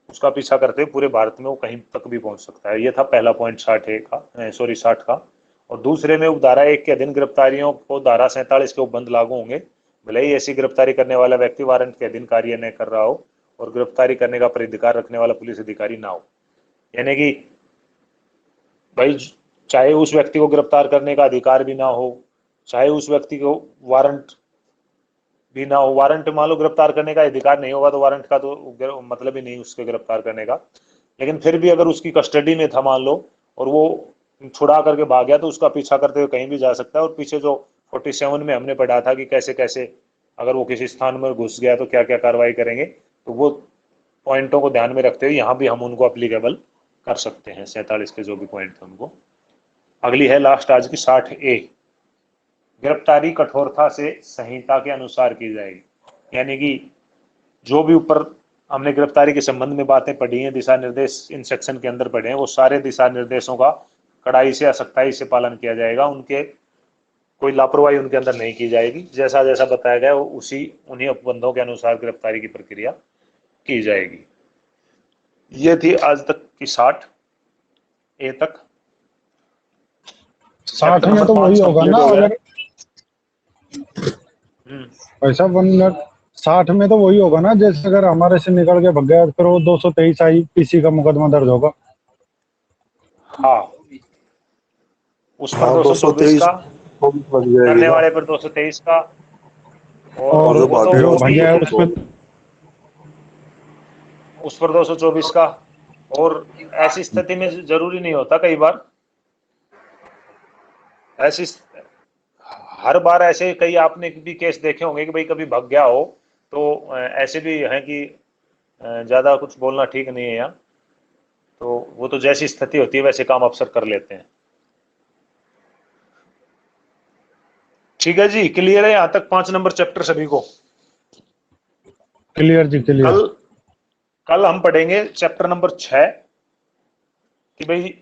उसका पीछा करते हुए पूरे भारत में वो कहीं तक भी पहुंच सकता है। ये था पहला पॉइंट 60 का। और दूसरे में उपधारा 1 के अधीन गिरफ्तारियों को धारा 47 के उपबंध लागू होंगे, भले ही ऐसी गिरफ्तारी करने वाला व्यक्ति वारंट के अधीन कार्य न कर रहा हो और गिरफ्तारी करने का प्राधिकार रखने वाला पुलिस अधिकारी ना हो। यानी कि भाई चाहे उस व्यक्ति को गिरफ्तार करने का अधिकार भी ना हो, चाहे उस व्यक्ति को वारंट भी ना हो, वारंट मान लो गिरफ्तार करने का अधिकार नहीं होगा तो वारंट का तो मतलब ही नहीं उसके गिरफ्तार करने का, लेकिन फिर भी अगर उसकी कस्टडी में था मान लो और वो छुड़ा करके भाग गया तो उसका पीछा करते हुए कहीं भी जा सकता है। और पीछे जो 47 में हमने पढ़ा था कि कैसे कैसे अगर वो किसी स्थान में घुस गया तो क्या क्या कार्रवाई करेंगे, तो वो पॉइंटों को ध्यान में रखते हुए यहाँ भी हम उनको अप्लीकेबल कर सकते हैं, 47 के जो भी पॉइंट थे उनको। अगली है लास्ट आज की 60A, गिरफ्तारी कठोरता से संहिता के अनुसार की जाएगी। यानी कि जो भी ऊपर हमने गिरफ्तारी के संबंध में बातें पढ़ी हैं, दिशा निर्देश इन सेक्शन के अंदर पढ़े हैं, वो सारे दिशा निर्देशों का कड़ाई से या सख्ताई से पालन किया जाएगा, उनके कोई लापरवाही उनके अंदर नहीं की जाएगी, जैसा जैसा बताया गया उसी उन्हीं उपबंधों के अनुसार गिरफ्तारी की प्रक्रिया की जाएगी। ये थी आज तक की 60A तक। 60 में तो वही होगा ना, अगर ऐसा 60 में तो वही होगा ना, जैसे अगर हमारे से निकल के भाग गया फिर वो 223 IPC का मुकदमा दर्ज होगा। हाँ, उस पर 224 का, करने वाले पर 223 का, और जो वो तो भाग गया है उसमें उस पर 224 का। और ऐसी स्थिति में जरूरी नहीं होता, कई बार ऐसी हर बार ऐसे कई आपने भी केस देखे होंगे कि भाई कभी भाग गया हो, तो ऐसे भी हैं कि ज्यादा कुछ बोलना ठीक नहीं है यहाँ, तो वो तो जैसी स्थिति होती है वैसे काम अफसर कर लेते हैं। ठीक है जी, क्लियर है यहाँ तक 5 नंबर चैप्टर सभी को? क्लियर जी, क्लियर। कल हम पढ़ेंगे चैप्टर नंबर 6 कि भाई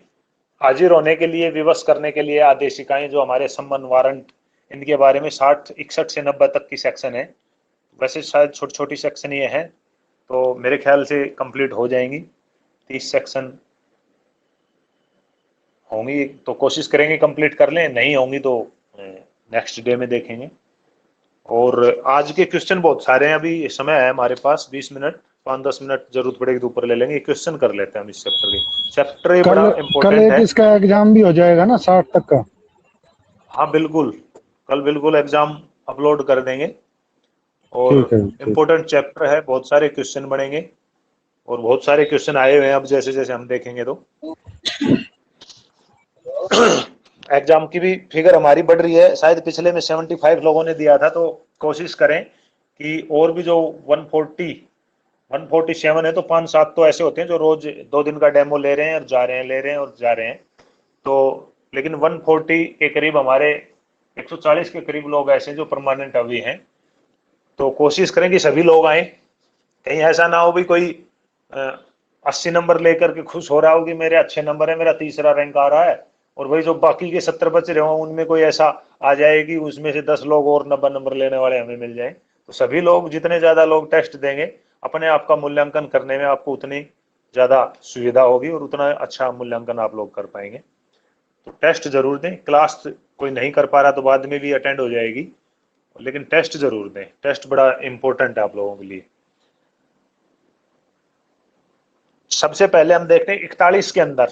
हाजिर होने के लिए, विवश करने के लिए आदेशिकाएं जो हमारे सम्मन वारंट, इनके बारे में 61 से 90 तक की सेक्शन है। वैसे शायद छोटी छोटी सेक्शन ये है, तो मेरे ख्याल से कंप्लीट हो जाएंगी। 30 सेक्शन होंगी तो कोशिश करेंगे कंप्लीट कर लें, नहीं होंगी तो नेक्स्ट डे में देखेंगे। और आज के क्वेश्चन बहुत सारे हैं, अभी समय है हमारे पास 20 मिनट, 5-10 मिनट जरूरत पड़ेगी तो ऊपर ले लेंगे। क्वेश्चन कर लेते हैं हम इस चैप्टर के। चैप्टर ये कल बड़ा कल इंपॉर्टेंट एक है। इसका एग्जाम भी हो जाएगा ना 60 तक का? हाँ बिल्कुल, कल बिल्कुल एग्जाम अपलोड कर देंगे। और ठीक है, ठीक। इम्पोर्टेंट चैप्टर है, बहुत सारे क्वेश्चन बनेंगे और बहुत सारे क्वेश्चन आए हुए हैं अब जैसे जैसे हम देखेंगे तो। एग्जाम की भी फिगर हमारी बढ़ रही है, शायद पिछले में 75 लोगों ने दिया था, तो कोशिश करें कि और भी जो 147 है तो 5-7 तो ऐसे होते हैं जो रोज 2 दिन का डेमो ले रहे हैं और जा रहे हैं, ले रहे हैं और जा रहे हैं। तो लेकिन 140 के करीब हमारे 140 के करीब लोग ऐसे जो परमानेंट अभी हैं, तो कोशिश करें कि सभी लोग आए। कहीं ऐसा ना हो भी कोई 80 नंबर लेकर के खुश हो रहा हो कि मेरे अच्छे नंबर है, मेरा तीसरा रैंक आ रहा है, और वही जो बाकी के 70 बच रहे हो उनमें कोई ऐसा आ जाए कि उसमें से 10 लोग और 90 नंबर लेने वाले हमें मिल जाए। तो सभी लोग, जितने ज्यादा लोग टेस्ट देंगे, अपने आप का मूल्यांकन करने में आपको उतनी ज्यादा सुविधा होगी और उतना अच्छा मूल्यांकन आप लोग कर पाएंगे। तो टेस्ट जरूर दें। क्लास कोई नहीं कर पा रहा तो बाद में भी अटेंड हो जाएगी, लेकिन टेस्ट जरूर दें। टेस्ट बड़ा इंपॉर्टेंट है आप लोगों के लिए। सबसे पहले हम देखते हैं 41 के अंदर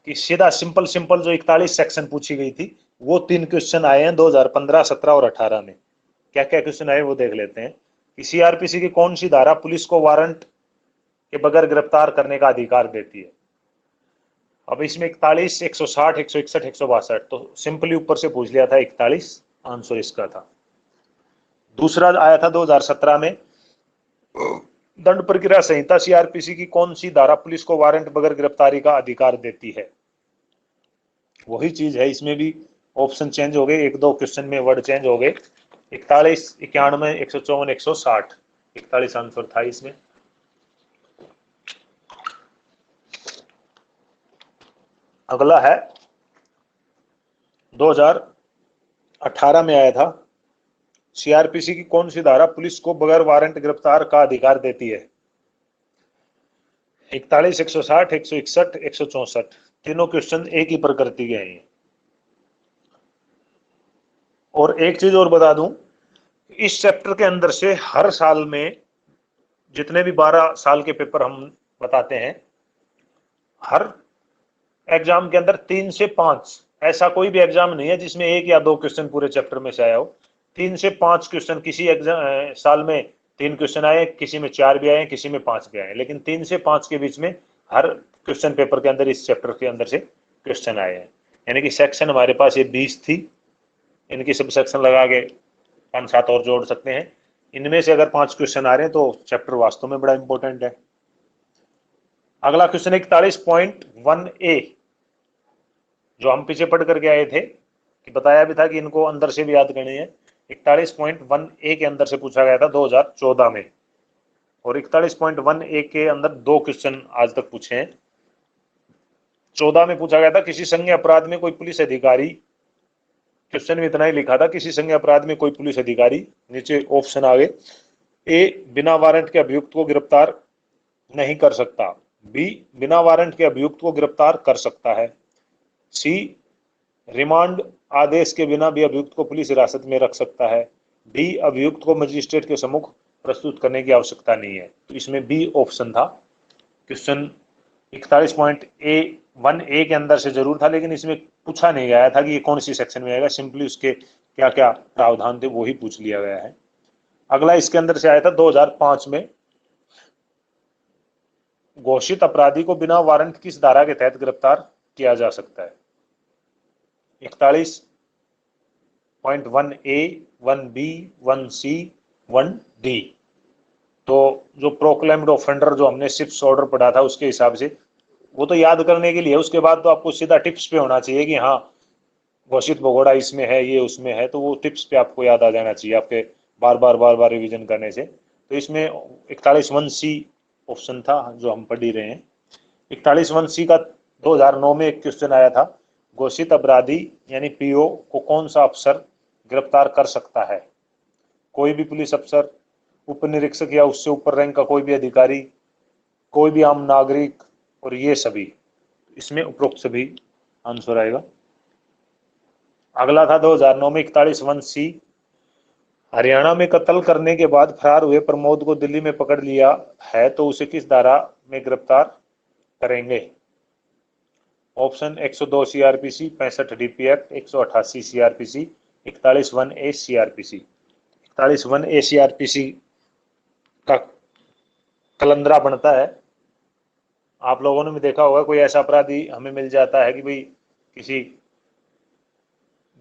कि सीधा सिंपल सिंपल जो 41 सेक्शन पूछी गई थी, वो 3 क्वेश्चन आए हैं 2015, 17 और 18 में। क्या क्या क्वेश्चन आए वो देख लेते हैं कि सीआरपीसी की कौन सी धारा पुलिस को वारंट के बगैर गिरफ्तार करने का अधिकार देती है। अब इसमें 41, 160, 161, 162, तो सिंपली ऊपर से पूछ लिया था 41 आंसर इसका था। दूसरा आया था 2017 में, दंड प्रक्रिया संहिता सीआरपीसी की कौन सी धारा पुलिस को वारंट बगैर गिरफ्तारी का अधिकार देती है। वही चीज है, इसमें भी ऑप्शन चेंज हो गए, 1-2 क्वेश्चन में वर्ड चेंज हो गए। 41, 91, 154, 160, 41 आंसर था इसमें। अगला है 2018 में आया था, सीआरपीसी की कौन सी धारा पुलिस को बगैर वारंट गिरफ्तार का अधिकार देती है। 41, 160, 161, 164, तीनों क्वेश्चन एक ही प्रकृति के हैं। और एक चीज और बता दूं, इस चैप्टर के अंदर से हर साल में जितने भी 12 साल के पेपर हम बताते हैं, हर एग्जाम के अंदर 3 से 5, ऐसा कोई भी एग्जाम नहीं है जिसमें 1 या 2 क्वेश्चन पूरे चैप्टर में से आया हो। 3 से 5 क्वेश्चन, किसी एग्जाम साल में 3 क्वेश्चन आए, किसी में 4 भी आए, किसी में 5 भी आए, लेकिन 3 से 5 के बीच में हर क्वेश्चन पेपर के अंदर इस चैप्टर के अंदर से क्वेश्चन आए हैं। यानी कि सेक्शन हमारे पास ये 20 थी, इनकी सब सेक्शन लगा के 5-7 और जोड़ सकते हैं। इनमें से अगर 5 क्वेश्चन आ रहे हैं तो चैप्टर वास्तव में बड़ा इंपॉर्टेंट है। अगला क्वेश्चन 41.1a, जो हम पीछे पढ़ करके आए थे कि बताया भी था कि इनको अंदर से भी याद करनी है। 41.1a के अंदर से पूछा गया था 2014 में, और 41.1a के अंदर 2 क्वेश्चन आज तक पूछे हैं। 14 में पूछा गया था किसी संज्ञ अपराध में कोई पुलिस अधिकारी, क्वेश्चन में इतना ही लिखा था, किसी संज्ञ अपराध में कोई पुलिस अधिकारी, नीचे ऑप्शन आ गए, ए बिना वारंट के अभियुक्त को गिरफ्तार नहीं कर सकता, बी बिना वारंट के अभियुक्त को गिरफ्तार कर सकता है, सी रिमांड आदेश के बिना भी अभियुक्त को पुलिस हिरासत में रख सकता है, डी अभियुक्त को मजिस्ट्रेट के सम्मुख प्रस्तुत करने की आवश्यकता नहीं है। तो इसमें बी ऑप्शन था। क्वेश्चन 41.1a के अंदर से जरूर था, लेकिन इसमें पूछा नहीं गया था कि ये कौन सी सेक्शन में आएगा, सिंपली उसके क्या क्या प्रावधान थे वो ही पूछ लिया गया है। अगला इसके अंदर से आया था 2005 में, घोषित अपराधी को बिना वारंट किस धारा के तहत गिरफ्तार किया जा सकता है। 41.1a, 1b, 1c, 1d। तो जो प्रोक्लेम्ड ऑफेंडर जो हमने सिप्स ऑर्डर पढ़ा था उसके हिसाब से वो तो याद करने के लिए, उसके बाद तो आपको सीधा टिप्स पे होना चाहिए कि हाँ घोषित भगोड़ा इसमें है, ये उसमें है, तो वो टिप्स पे आपको याद आ जाना चाहिए आपके बार बार रिवीजन करने से। तो इसमें 41.1c ऑप्शन था जो हम पढ़ ही रहे हैं। 41.1c का 2009 में एक क्वेश्चन आया था, घोषित अपराधी यानी पीओ को कौन सा अफसर गिरफ्तार कर सकता है। कोई भी पुलिस अफसर, उप निरीक्षक या उससे ऊपर रैंक का कोई भी अधिकारी, कोई भी आम नागरिक, और ये सभी, इसमें उपरोक्त सभी आंसर आएगा। अगला था 2009 में 41.1c, हरियाणा में कत्ल करने के बाद फरार हुए प्रमोद को दिल्ली में पकड़ लिया है तो उसे किस धारा में गिरफ्तार करेंगे? Option 102 CrPC, 65 DP act, 188 CrPC, 41(1)A CrPC. 41(1)A CrPC का कलंदरा बनता है। आप लोगों ने भी देखा होगा, कोई ऐसा अपराधी हमें मिल जाता है कि भाई किसी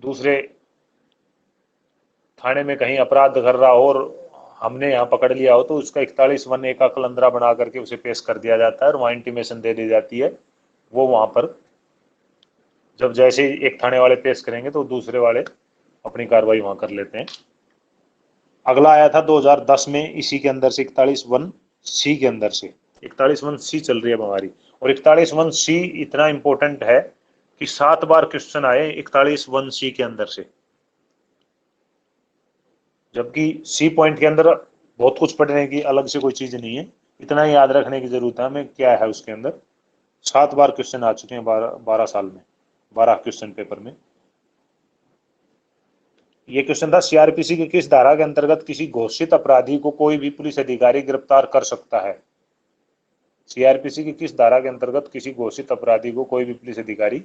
दूसरे थाने में कहीं अपराध कर रहा हो और हमने यहाँ पकड़ लिया हो, तो उसका 41(1)A का कलंदरा बना करके उसे पेश कर दिया जाता है और वहाँ इंटीमेशन दे दी जाती है। वो वहाँ पर जब जैसे ही एक थाने वाले पेश करेंगे तो दूसरे वाले अपनी कार्रवाई वहाँ कर लेते हैं। अगला आया था 2010 में इसी के अंदर से 41(1)C के अंदर से। 41(1)C चल रही है हमारी, और 41(1)C इतना इंपॉर्टेंट है कि 7 बार क्वेश्चन आए 41(1)C के अंदर से, जबकि सी पॉइंट के अंदर बहुत कुछ पढ़ने की अलग से कोई चीज नहीं है, इतना ही याद रखने की जरूरत है हमें क्या है उसके अंदर। 7 बार क्वेश्चन आ चुके हैं 12 साल में, 12 क्वेश्चन पेपर में। ये क्वेश्चन था, सीआरपीसी की किस धारा के अंतर्गत किसी घोषित अपराधी को कोई भी पुलिस अधिकारी गिरफ्तार कर सकता है? सीआरपीसी की किस धारा के अंतर्गत किसी घोषित अपराधी को कोई भी पुलिस अधिकारी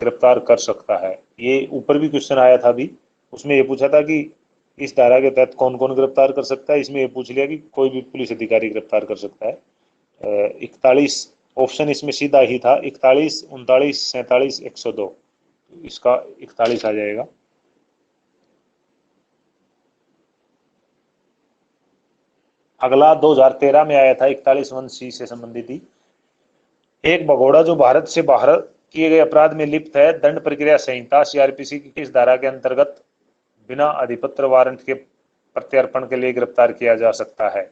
गिरफ्तार कर सकता है? ये ऊपर भी क्वेश्चन आया था अभी, उसमें ये पूछा था कि इस धारा के तहत कौन कौन गिरफ्तार कर सकता है, इसमें ये पूछ लिया कि कोई भी पुलिस अधिकारी गिरफ्तार कर सकता है। 41 ऑप्शन इसमें सीधा ही था, 41, 39, 47, 102, इसका 41 आ जाएगा। अगला 2013 में आया था 41(1)C से संबंधित ही। एक भगोड़ा जो भारत से बाहर किए गए अपराध में लिप्त है, दंड प्रक्रिया संहिता सीआरपीसी की किस धारा के अंतर्गत बिना अधिपत्र वारंट के प्रत्यर्पण के लिए गिरफ्तार किया जा सकता है?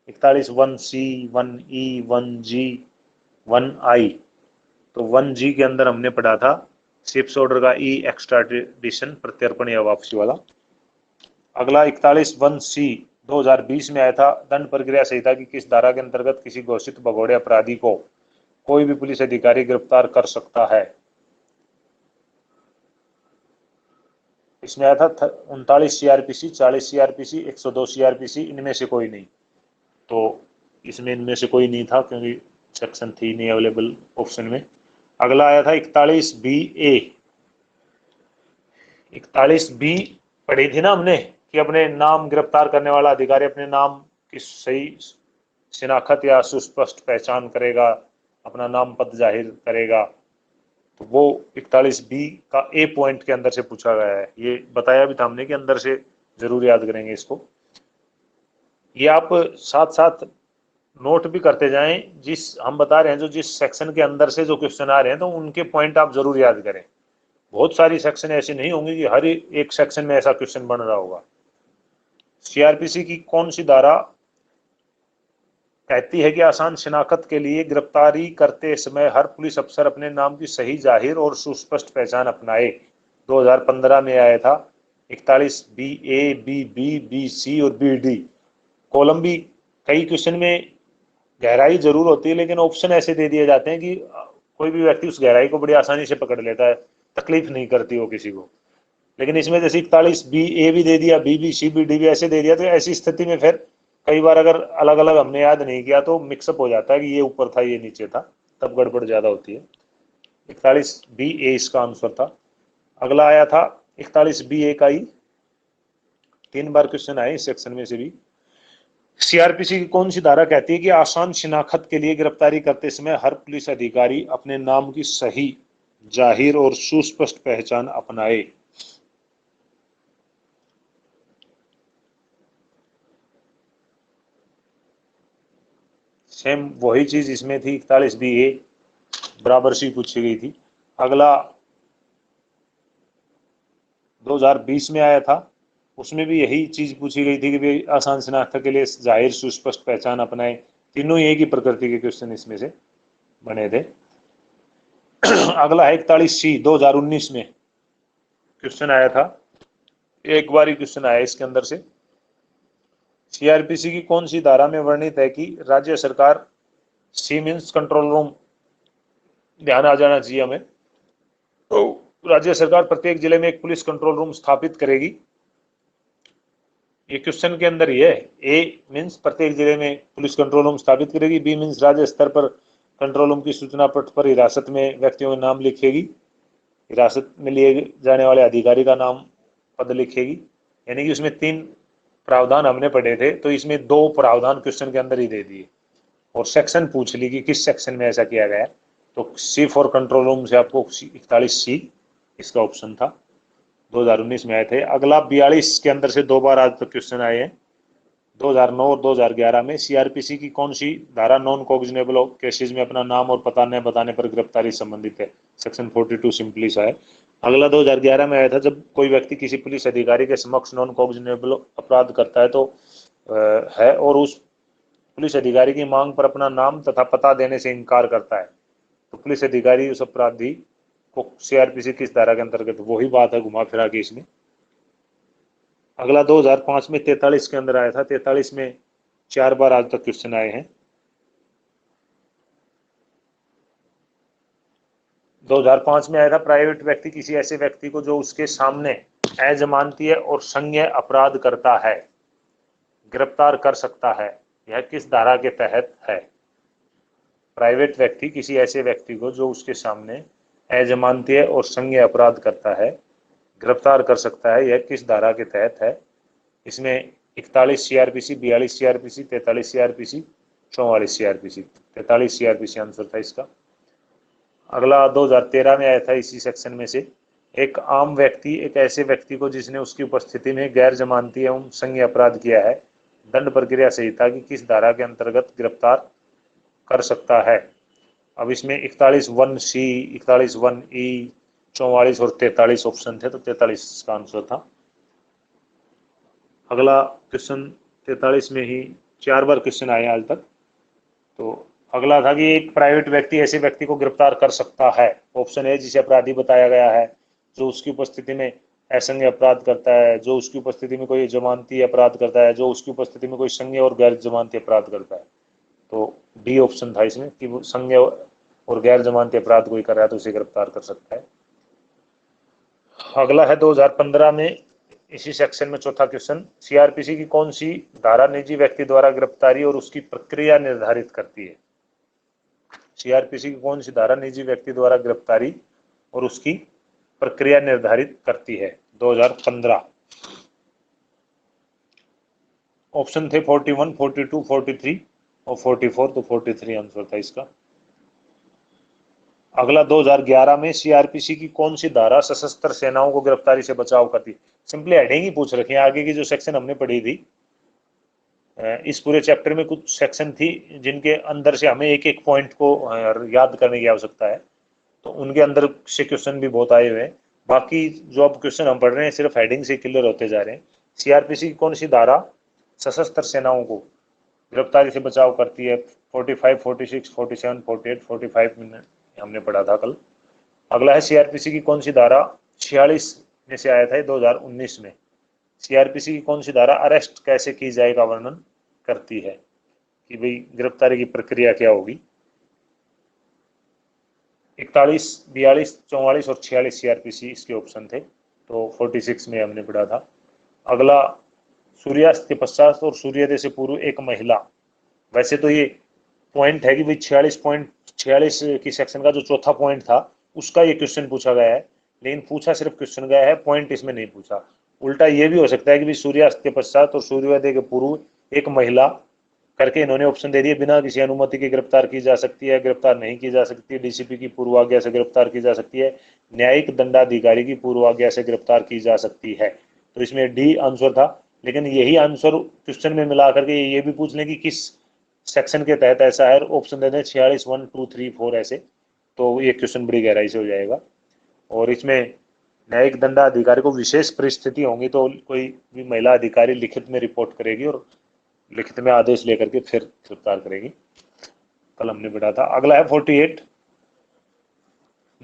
41(1)C, 1E, 1G, 1I। तो 1G के अंदर हमने पढ़ा था शिप्स ऑर्डर का ई, एक्स्ट्राडिशन, प्रत्यर्पण या वापसी वाला। अगला 41(1)C 2020 में आया था, दंड प्रक्रिया संहिता की किस धारा के अंतर्गत किसी घोषित भगोड़े अपराधी को कोई भी पुलिस अधिकारी गिरफ्तार कर सकता है? इसमें आया था 39 सीआरपीसी, 40 सीआरपीसी, 102 सीआरपीसी, इनमें से कोई नहीं। तो इसमें इनमें से कोई नहीं था क्योंकि सेक्शन थी नहीं अवेलेबल ऑप्शन में। अगला आया था 41(B)(A। 41(B) पढ़ी थी ना हमने कि अपने नाम गिरफ्तार करने वाला अधिकारी अपने नाम की सही शिनाख्त या सुस्पष्ट पहचान करेगा, अपना नाम पद जाहिर करेगा। तो वो 41(B) का ए पॉइंट के अंदर से पूछा गया है। ये बताया भी था हमने कि अंदर से जरूर याद करेंगे इसको। ये आप साथ साथ नोट भी करते जाएं, जिस हम बता रहे हैं जो जिस सेक्शन के अंदर से जो क्वेश्चन आ रहे हैं तो उनके पॉइंट आप जरूर याद करें। बहुत सारी सेक्शन ऐसे नहीं होंगे कि हर एक सेक्शन में ऐसा क्वेश्चन बन रहा होगा। सीआरपीसी की कौन सी धारा कहती है कि आसान शिनाख्त के लिए गिरफ्तारी करते समय हर पुलिस अफसर अपने नाम की सही जाहिर और सुस्पष्ट पहचान अपनाए? 2015 में आया था 41(B)(A), B)(B), B)(C और B)(D। कॉलम भी कई क्वेश्चन में गहराई जरूर होती है, लेकिन ऑप्शन ऐसे दे दिए जाते हैं कि कोई भी व्यक्ति उस गहराई को बड़ी आसानी से पकड़ लेता है, तकलीफ नहीं करती हो किसी को। लेकिन इसमें जैसे 41(B)(A भी दे दिया, B)(B), C)(B)(D भी ऐसे दे दिया, तो ऐसी स्थिति में फिर कई बार अगर अलग अलग हमने याद नहीं किया तो मिक्सअप हो जाता है कि ये ऊपर था ये नीचे था, तब गड़बड़ ज्यादा होती है। 41(B)(A इसका आंसर था। अगला आया था 41(B)(A का ही 3 बार क्वेश्चन आए इस सेक्शन में से भी। सीआरपीसी की कौन सी धारा कहती है कि आसान शिनाख्त के लिए गिरफ्तारी करते समय हर पुलिस अधिकारी अपने नाम की सही जाहिर और सुस्पष्ट पहचान अपनाए? सेम वही चीज इसमें थी, 41(B)(A बराबर सी पूछी गई थी। अगला 2020 में आया था, उसमें भी यही चीज पूछी गई थी कि भाई आसान शिनाख्त के लिए जाहिर सुस्पष्ट पहचान अपनाए। तीनों एक ही प्रकृति के क्वेश्चन इसमें से बने थे। अगला है 41(C) 2019 में क्वेश्चन आया था, एक बार ही क्वेश्चन आया इसके अंदर से। सीआरपीसी की कौन सी धारा में वर्णित है कि राज्य सरकार, सी मीन्स कंट्रोल रूम, ध्यान आ जाना चाहिए हमें, तो राज्य सरकार प्रत्येक जिले में एक पुलिस कंट्रोल रूम स्थापित करेगी ये क्वेश्चन के अंदर ही है। ए मीन्स प्रत्येक जिले में पुलिस कंट्रोल रूम स्थापित करेगी, बी मीन्स राज्य स्तर पर कंट्रोल रूम की सूचना पट पर हिरासत में व्यक्तियों के नाम लिखेगी, हिरासत में लिए जाने वाले अधिकारी का नाम पद लिखेगी। यानी कि उसमें 3 प्रावधान हमने पढ़े थे, तो इसमें 2 प्रावधान क्वेश्चन के अंदर ही दे दिए और सेक्शन पूछ ली कि किस सेक्शन में ऐसा किया गया। तो सी फॉर कंट्रोल रूम से आपको 41C इसका ऑप्शन था, 2019 में आए थे। अगला 42 के अंदर से 2 बार आज तक क्वेश्चन आए हैं। 2009 और 2011 में सीआरपीसी की कौन सी धारा नॉन कॉग्निजेबल केसेज में अपना नाम और पता न बताने पर गिरफ्तारी संबंधित है? सेक्शन 42 सिंपली सा है। अगला 2011 में आया था, जब कोई व्यक्ति किसी पुलिस अधिकारी के समक्ष नॉन कॉग्निजेबल अपराध करता है तो है और उस पुलिस अधिकारी की मांग पर अपना नाम तथा पता देने से इनकार करता है, तो पुलिस अधिकारी उस अपराधी को सीआरपीसी किस धारा के अंतर्गत? वही बात है घुमा फिरा के इसमें। अगला 2005 में 43 के अंदर आया था, 43 में 4 बार आज तक क्वेश्चन आए हैं। 2005 में आया था, प्राइवेट व्यक्ति किसी ऐसे व्यक्ति को जो उसके सामने अजमानती और संज्ञेय अपराध करता है गिरफ्तार कर सकता है, यह किस धारा के तहत है? प्राइवेट व्यक्ति किसी ऐसे व्यक्ति को जो उसके सामने अजमानती और संज्ञेय अपराध करता है गिरफ्तार कर सकता है, यह किस धारा के तहत है? इसमें 41 CrPC, 42 CrPC, 43 CrPC, 44 CrPC. 43 CrPC answer था इसका। अगला 2013 में आया था इसी सेक्शन में से, एक आम व्यक्ति एक ऐसे व्यक्ति को जिसने उसकी उपस्थिति में गैर जमानती एवं संज्ञेय अपराध किया है दंड प्रक्रिया संहिता की किस धारा के अंतर्गत गिरफ्तार कर सकता है? अब इसमें 41(1)C, 41(1)E, 44 और 43 ऑप्शन थे, तो 43 का आंसर था। अगला क्वेश्चन 43 में ही 4 बार क्वेश्चन आए आज तक। तो अगला था कि एक प्राइवेट व्यक्ति ऐसे व्यक्ति को गिरफ्तार कर सकता है। ऑप्शन ए जिसे अपराधी बताया गया है, जो उसकी उपस्थिति में असंज्ञेय अपराध करता है, जो उसकी उपस्थिति में कोई जमानती अपराध करता है, जो उसकी उपस्थिति में कोई संज्ञेय और गैर जमानती अपराध करता है। तो डी ऑप्शन था इसमें कि वो संज्ञेय और गैर जमानती अपराध कोई कर रहा है तो उसे गिरफ्तार कर सकता है। अगला है 2015 में इसी सेक्शन में चौथा क्वेश्चन, सीआरपीसी की कौन सी धारा निजी व्यक्ति द्वारा गिरफ्तारी और उसकी प्रक्रिया निर्धारित करती है? सीआरपीसी की कौन सी धारा निजी व्यक्ति द्वारा गिरफ्तारी और उसकी प्रक्रिया निर्धारित करती है? 2015 ऑप्शन थे 41, 42, 43 और 44, तो 43 आंसर था इसका। अगला 2011 में सीआरपीसी की कौन सी धारा सशस्त्र सेनाओं को गिरफ्तारी से बचाव करती? सिंपली हेडिंग ही पूछ रखी है। आगे की जो सेक्शन हमने पढ़ी थी, इस पूरे चैप्टर में कुछ सेक्शन थी जिनके अंदर से हमें एक एक पॉइंट को याद करने की आवश्यकता है, तो उनके अंदर से क्वेश्चन भी बहुत आए हुए हैं। बाकी जो अब क्वेश्चन हम पढ़ रहे हैं सिर्फ हेडिंग से क्लियर होते जा रहे हैं। सीआरपीसी की कौन सी धारा सशस्त्र सेनाओं को गिरफ्तारी से बचाव करती है? 45, 46, 47, 48, 45 में हमने पढ़ा था कल। अगला है सीआरपीसी की कौन सी धारा 46 में से आया था 2019 में, सीआरपीसी की कौन सी धारा अरेस्ट कैसे की जाए का वर्णन करती है, कि भाई गिरफ्तारी की प्रक्रिया क्या होगी? 41, 42, 44 और 46 सीआरपीसी इसके ऑप्शन थे, तो 46 में हमने पढ़ा था। अगला सूर्यास्त के पश्चात और सूर्योदय से पूर्व एक महिला, वैसे तो ये पॉइंट है कि भाई 46 की सेक्शन का जो चौथा पॉइंट था उसका ये क्वेश्चन पूछा गया है, लेकिन पूछा सिर्फ क्वेश्चन गया है, पॉइंट इसमें नहीं पूछा। उल्टा ये भी हो सकता है कि भाई सूर्यास्त के पश्चात और सूर्योदय के पूर्व एक महिला करके इन्होंने ऑप्शन दे दिए, बिना किसी अनुमति के गिरफ्तार की जा सकती है, गिरफ्तार नहीं की जा सकती है, डीसीपी की पूर्व आज्ञा से गिरफ्तार की जा सकती है, न्यायिक दंडाधिकारी की पूर्व आज्ञा से गिरफ्तार की जा सकती है। तो इसमें डी आंसर था, लेकिन यही आंसर क्वेश्चन में मिला करके ये भी पूछ लें कि किस सेक्शन के तहत ऐसा है, ऑप्शन दे दें 46, 1, 2, 3, 4 ऐसे, तो ये क्वेश्चन बड़ी गहराई से हो जाएगा। और इसमें न्यायिक दंडाधिकारी को विशेष परिस्थिति होंगी तो कोई भी महिला अधिकारी लिखित में रिपोर्ट करेगी और लिखित में आदेश लेकर के फिर गिरफ्तार करेगी, कल हमने पढ़ा था। अगला है 48,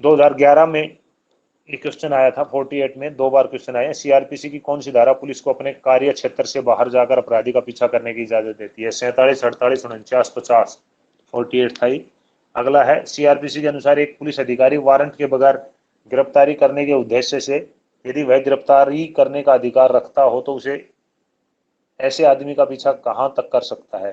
2011 में ये क्वेश्चन आया था। 48 में 2 बार क्वेश्चन आया, सीआरपीसी की कौन सी धारा पुलिस को अपने कार्य क्षेत्र से बाहर जाकर अपराधी का पीछा करने की इजाजत देती है? 47, 48, 49, 50, 48 था ही। अगला है सीआरपीसी के अनुसार एक पुलिस अधिकारी वारंट के बगैर गिरफ्तारी करने के उद्देश्य से यदि वह गिरफ्तारी करने का अधिकार रखता हो तो उसे ऐसे आदमी का पीछा कहाँ तक कर सकता है।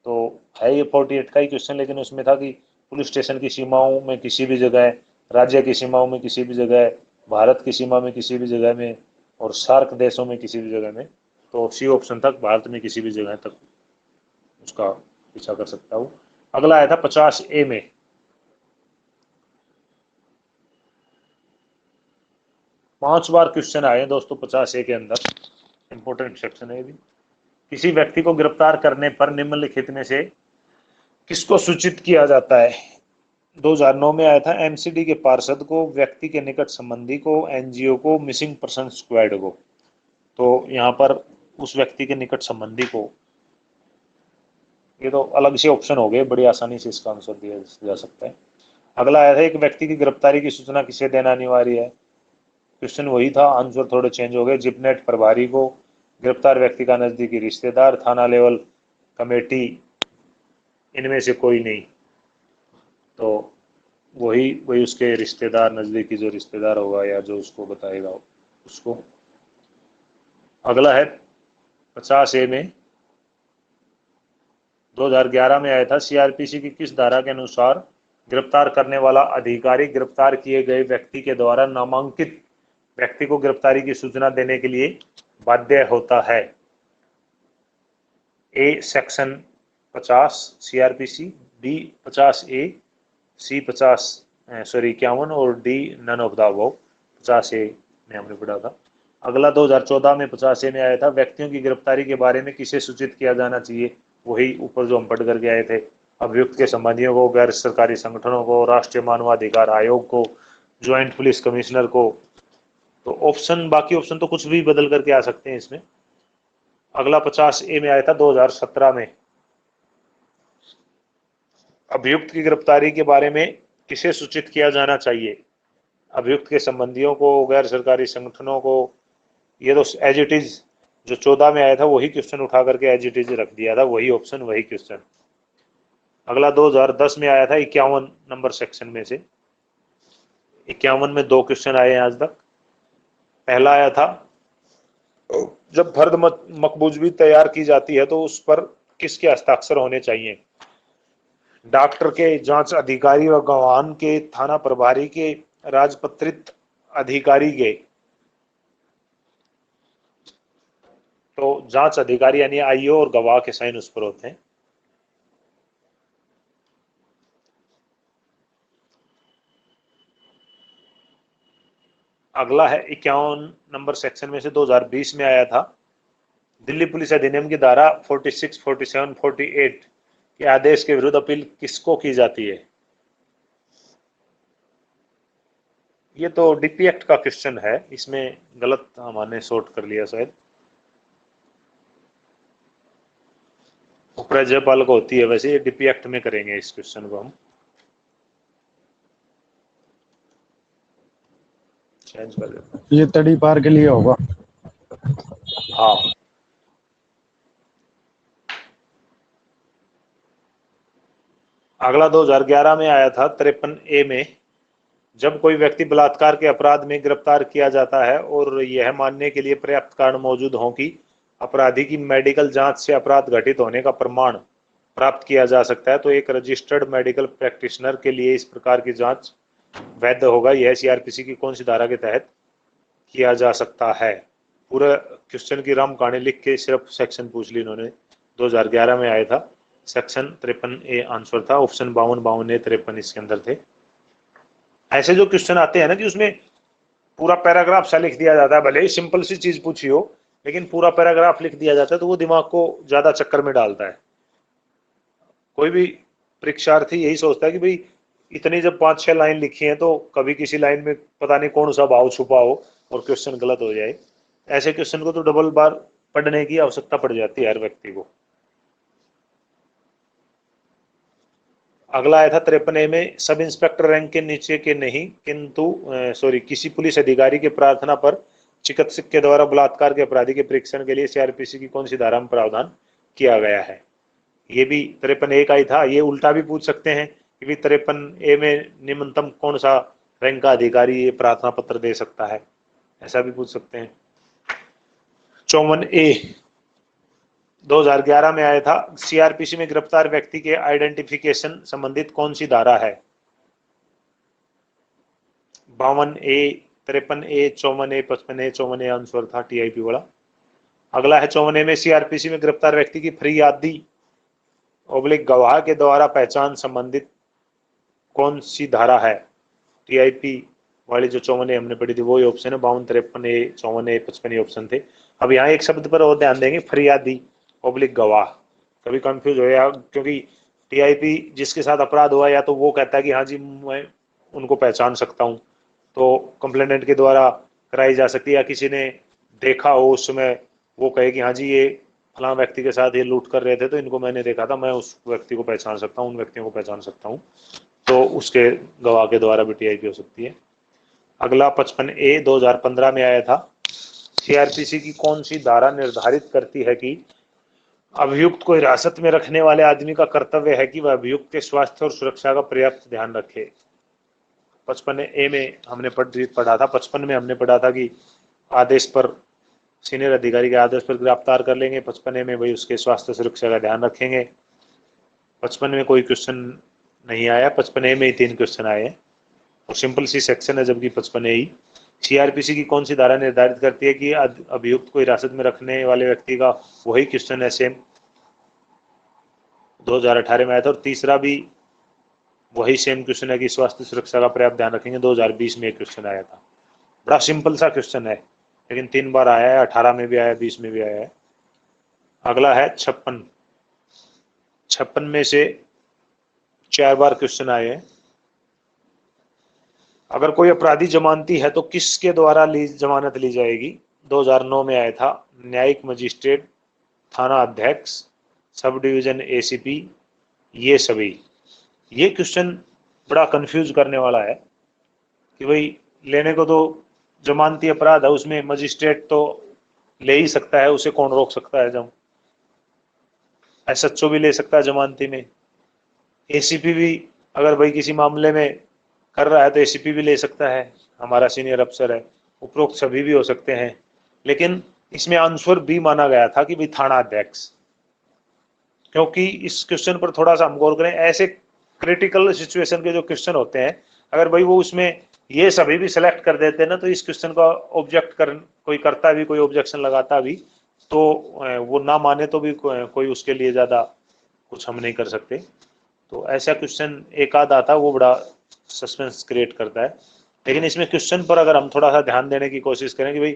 तो है ये 48 का ही क्वेश्चन, लेकिन उसमें था कि पुलिस स्टेशन की सीमाओं में किसी भी जगह, राज्य की सीमाओं में किसी भी जगह, भारत की सीमा में किसी भी जगह में, और सार्क देशों में किसी भी जगह में। तो सी ऑप्शन तक, भारत में किसी भी जगह तक उसका पीछा कर सकता हूँ। अगला आया था 50A में। 5 बार क्वेश्चन आए हैं दोस्तों 50A के अंदर, इंपॉर्टेंट सेक्शन है ये भी। किसी व्यक्ति को गिरफ्तार करने पर निम्नलिखित में से किसको सूचित किया जाता है। 2009 में आया था एमसीडी के पार्षद को, व्यक्ति के निकट संबंधी को, एनजीओ को, मिसिंग पर्सन स्क्वाड को। तो यहाँ पर उस व्यक्ति के निकट संबंधी को, ये तो अलग से ऑप्शन हो गए, बड़ी आसानी से इसका आंसर दिया जा सकता है। अगला आया था एक व्यक्ति की गिरफ्तारी की सूचना किसे देना अनिवार्य है। क्वेश्चन वही था, आंसर थोड़े चेंज हो गए। जिपनेट प्रभारी को, गिरफ्तार व्यक्ति का नजदीकी रिश्तेदार, थाना लेवल कमेटी, इनमें से कोई नहीं। तो वही उसके रिश्तेदार, नजदीकी जो रिश्तेदार होगा या जो उसको बताएगा उसको। अगला है 50A में। 2011 में आया था सीआरपीसी की किस धारा के अनुसार गिरफ्तार करने वाला अधिकारी गिरफ्तार किए गए व्यक्ति के द्वारा नामांकित व्यक्ति को गिरफ्तारी की सूचना देने के लिए बाध्य होता है। A section 50 CrPC, B 50A, C 51 और D none of the above. 50A में हमने पढ़ा था। अगला 2014 में 50A में आया था व्यक्तियों की गिरफ्तारी के बारे में किसे सूचित किया जाना चाहिए। वही ऊपर जो हम पढ़ करके आए थे, अभियुक्त के संबंधियों को, गैर सरकारी संगठनों को, राष्ट्रीय मानवाधिकार आयोग को, ज्वाइंट पुलिस कमिश्नर को। तो ऑप्शन, बाकी ऑप्शन तो कुछ भी बदल करके आ सकते हैं इसमें। अगला 50A में आया था 2017 में। अभियुक्त की गिरफ्तारी के बारे में किसे सूचित किया जाना चाहिए। अभियुक्त के संबंधियों को, गैर सरकारी संगठनों को। ये तो एज इट इज जो 14 में आया था वही क्वेश्चन उठा करके एज इट इज रख दिया था, वही ऑप्शन वही क्वेश्चन। अगला 2010 में आया था 51 नंबर सेक्शन में से। 51 में 2 क्वेश्चन आए हैं आज तक। पहला आया था जब फर्द मकबूजबी तैयार की जाती है तो उस पर किसके हस्ताक्षर होने चाहिए। डॉक्टर के, जांच अधिकारी व गवाह के, थाना प्रभारी के, राजपत्रित अधिकारी के। तो जांच अधिकारी यानी आईओ और गवाह के साइन उस पर होते हैं। अगला है 51 नंबर सेक्शन में से 2020 में आया था दिल्ली पुलिस अधिनियम की धारा 46, 47, 48 के आदेश के विरुद्ध अपील किसको की जाती है। ये तो डीपी एक्ट का क्वेश्चन है, इसमें गलत हमने शॉर्ट कर लिया शायद। उपराज्यपाल को होती है, वैसे ये डीपी एक्ट में करेंगे इस क्वेश्चन को हम। चेंज कर देते हैं। ये तड़ी पार के लिए होगा। हाँ। अगला 2011 में आया था 53A में। जब कोई व्यक्ति बलात्कार के अपराध में गिरफ्तार किया जाता है और यह मानने के लिए पर्याप्त कारण मौजूद हों कि अपराधी की मेडिकल जांच से अपराध घटित होने का प्रमाण प्राप्त किया जा सकता है, तो एक रजिस्टर्ड मेडिकल प्रैक्टिशनर के लिए इस प्रकार की जांच वैध होगा। यह सीआरपीसी की कौन सी धारा के तहत किया जा सकता है। पूरा क्वेश्चन की राम कहानी लिख के सिर्फ सेक्शन पूछ ली इन्होंने। 2011 में आया था, सेक्शन 53A आंसर था। ऑप्शन 52, 52A, 53 इसके अंदर थे। ऐसे जो क्वेश्चन आते हैं ना कि उसमें पूरा पैराग्राफ सा लिख दिया जाता है, भले ही सिंपल सी चीज पूछी हो लेकिन पूरा पैराग्राफ लिख दिया जाता है, तो वो दिमाग को ज्यादा चक्कर में डालता है। कोई भी परीक्षार्थी यही सोचता है कि भाई इतनी जब 5-6 लाइन लिखी है तो कभी किसी लाइन में पता नहीं कौन सा भाव छुपा हो और क्वेश्चन गलत हो जाए। ऐसे क्वेश्चन को तो डबल बार पढ़ने की आवश्यकता पड़ जाती है हर व्यक्ति को। अगला आया था 53A में। सब इंस्पेक्टर रैंक के नीचे के नहीं किंतु किसी पुलिस अधिकारी की प्रार्थना पर चिकित्सक के द्वारा बलात्कार के अपराधी के परीक्षण के लिए सीआरपीसी की कौन सी धारा में प्रावधान किया गया है। ये भी 53A का ही था। ये उल्टा भी पूछ सकते हैं कि 53A में निम्नतम कौन सा रैंक का अधिकारी ये प्रार्थना पत्र दे सकता है, ऐसा भी पूछ सकते हैं। 54A 2011 में आया था। सीआरपीसी में गिरफ्तार व्यक्ति के आइडेंटिफिकेशन संबंधित कौन सी धारा है? 52A, 53A, 54A, 55A, 54A answer था टीआईपी वाला। अगला है 54A में सीआरपीसी में गिरफ्तार व्यक्ति की फरियादी ओब्लिक गवाह के द्वारा पहचान संबंधित कौन सी धारा है? टीआईपी वाली जो 54A हमने पढ़ी थी वही ऑप्शन है। 52, 53A, 54A, 55A ऑप्शन थे। अब यहाँ एक शब्द पर और ध्यान देंगे, फरियादी ओब्लिक गवाह। कभी कंफ्यूज हो या, क्योंकि टीआईपी जिसके साथ अपराध हुआ या तो वो कहता है कि हाँ जी मैं उनको पहचान सकता हूँ, तो कंप्लेनेंट के द्वारा कराई जा सकती है, या किसी ने देखा हो उस समय वो कहे कि हाँ जी ये फलां व्यक्ति के साथ ये लूट कर रहे थे तो इनको मैंने देखा था, मैं उस व्यक्ति को पहचान सकता हूँ, उन व्यक्तियों को पहचान सकता हूँ, तो उसके गवाह के द्वारा भी टीआईपी हो सकती है। अगला 55A 2015 में आया था। सीआरपीसी की कौन सी धारा निर्धारित करती है कि अभियुक्त को हिरासत में रखने वाले आदमी का कर्तव्य है कि वह अभियुक्त के स्वास्थ्य और सुरक्षा का पर्याप्त ध्यान रखे? 55A में हमने पढ़ा था, 55 में हमने पढ़ा था कि आदेश पर, सीनियर अधिकारी के आदेश पर गिरफ्तार कर लेंगे। 55A में वही उसके स्वास्थ्य सुरक्षा का ध्यान रखेंगे। 55 में कोई क्वेश्चन नहीं आया, 55A में ही 3 क्वेश्चन आए हैं और सिंपल सी सेक्शन है, जबकि 55A ही। सीआरपीसी की कौन सी धारा निर्धारित करती है कि अभियुक्त को हिरासत में रखने वाले व्यक्ति का, वही क्वेश्चन है सेम, 2018 में आया था। और तीसरा भी वही सेम क्वेश्चन है कि स्वास्थ्य सुरक्षा का पर्याप्त ध्यान रखेंगे, 2020 में एक क्वेश्चन आया था। बड़ा सिंपल सा क्वेश्चन है, लेकिन 3 बार आया है, 18 में भी आया है, 20 में भी आया है। अगला है 56 में से 4 बार क्वेश्चन आए हैं। अगर कोई अपराधी जमानती है तो किसके द्वारा जमानत ली जाएगी? 2009 में आया था। न्यायिक मजिस्ट्रेट, थाना अध्यक्ष, सब डिवीजन एसीपी, ये सभी। ये क्वेश्चन बड़ा कंफ्यूज करने वाला है कि भाई लेने को तो जमानती अपराध है, उसमें मजिस्ट्रेट तो ले ही सकता है, उसे कौन रोक सकता है? जब एसएचओ भी ले सकता है जमानती में, एसीपी भी अगर भाई किसी मामले में कर रहा है तो एसीपी भी ले सकता है, हमारा सीनियर अफसर है, उपरोक्त सभी भी हो सकते हैं। लेकिन इसमें आंसर बी माना गया था कि भाई थाना अध्यक्ष, क्योंकि इस क्वेश्चन पर थोड़ा सा हम गौर करें। ऐसे क्रिटिकल सिचुएशन के जो क्वेश्चन होते हैं, अगर भाई वो उसमें ये सभी भी सिलेक्ट कर देते हैं ना, तो इस क्वेश्चन का ऑब्जेक्ट कोई करता भी, कोई ऑब्जेक्शन लगाता भी, तो वो ना माने तो भी कोई उसके लिए ज़्यादा कुछ हम नहीं कर सकते। तो ऐसा क्वेश्चन एक आध आता है, वो बड़ा सस्पेंस क्रिएट करता है। लेकिन इसमें क्वेश्चन पर अगर हम थोड़ा सा ध्यान देने की कोशिश करें कि भाई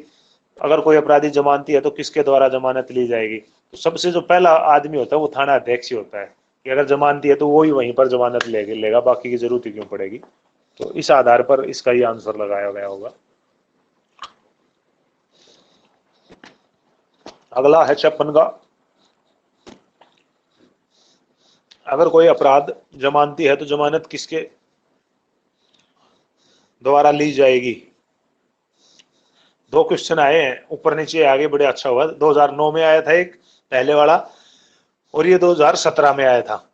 अगर कोई अपराधी जमानती है तो किसके द्वारा जमानत ली जाएगी, तो सबसे जो पहला आदमी होता है वो थाना अध्यक्ष ही होता है कि अगर जमानती है तो वो ही वहीं पर जमानत लेगा, बाकी की जरूरत ही क्यों पड़ेगी। तो इस आधार पर इसका ही आंसर लगाया गया होगा। अगला है 56 का। अगर कोई अपराध जमानती है तो जमानत किसके द्वारा ली जाएगी? 2 क्वेश्चन आए हैं, ऊपर नीचे आगे, बड़े अच्छा हुआ। 2009 में आया था एक पहले वाला, और ये 2017 में आया था।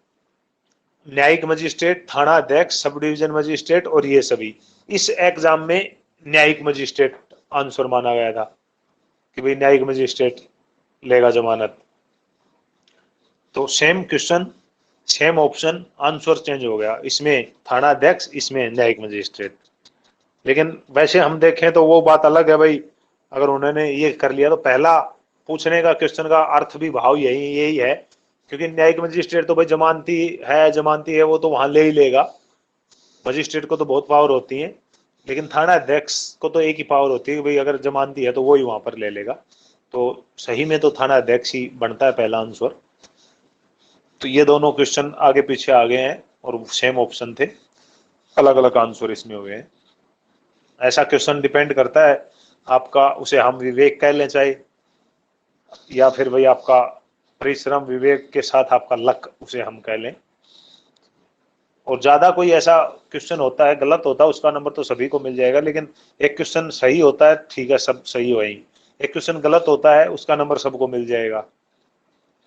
न्यायिक मजिस्ट्रेट, थाना अध्यक्ष, सब डिवीजन मजिस्ट्रेट और ये सभी। इस एग्जाम में न्यायिक मजिस्ट्रेट आंसर माना गया था कि भाई न्यायिक मजिस्ट्रेट लेगा जमानत। तो same question, same option, answer change हो गया, इसमें थाना अध्यक्ष, इसमें न्यायिक मजिस्ट्रेट। लेकिन वैसे हम देखें तो वो बात अलग है भाई, अगर उन्होंने ये कर लिया तो पहला पूछने का क्वेश्चन का अर्थ भी भाव यही है, क्योंकि न्यायिक मजिस्ट्रेट तो भाई जमानती है वो तो वहां ले ही लेगा। मजिस्ट्रेट को तो बहुत पावर होती है, लेकिन थाना अध्यक्ष को तो एक ही पावर होती है कि भाई अगर जमानती है तो वो ही वहां पर ले लेगा। तो सही में तो थाना अध्यक्ष ही बनता है पहला आंसर। तो ये दोनों क्वेश्चन आगे पीछे आ गए हैं और सेम ऑप्शन थे, अलग अलग आंसर इसमें हुए हैं। ऐसा क्वेश्चन डिपेंड करता है आपका, उसे हम विवेक कह लें चाहे, या फिर भाई आपका परिश्रम, विवेक के साथ आपका लक, उसे हम कह लें। और ज्यादा कोई ऐसा क्वेश्चन होता है गलत होता है, उसका नंबर तो सभी को मिल जाएगा, लेकिन एक क्वेश्चन सही होता है, ठीक है सब सही हो, एक क्वेश्चन गलत होता है उसका नंबर सबको मिल जाएगा।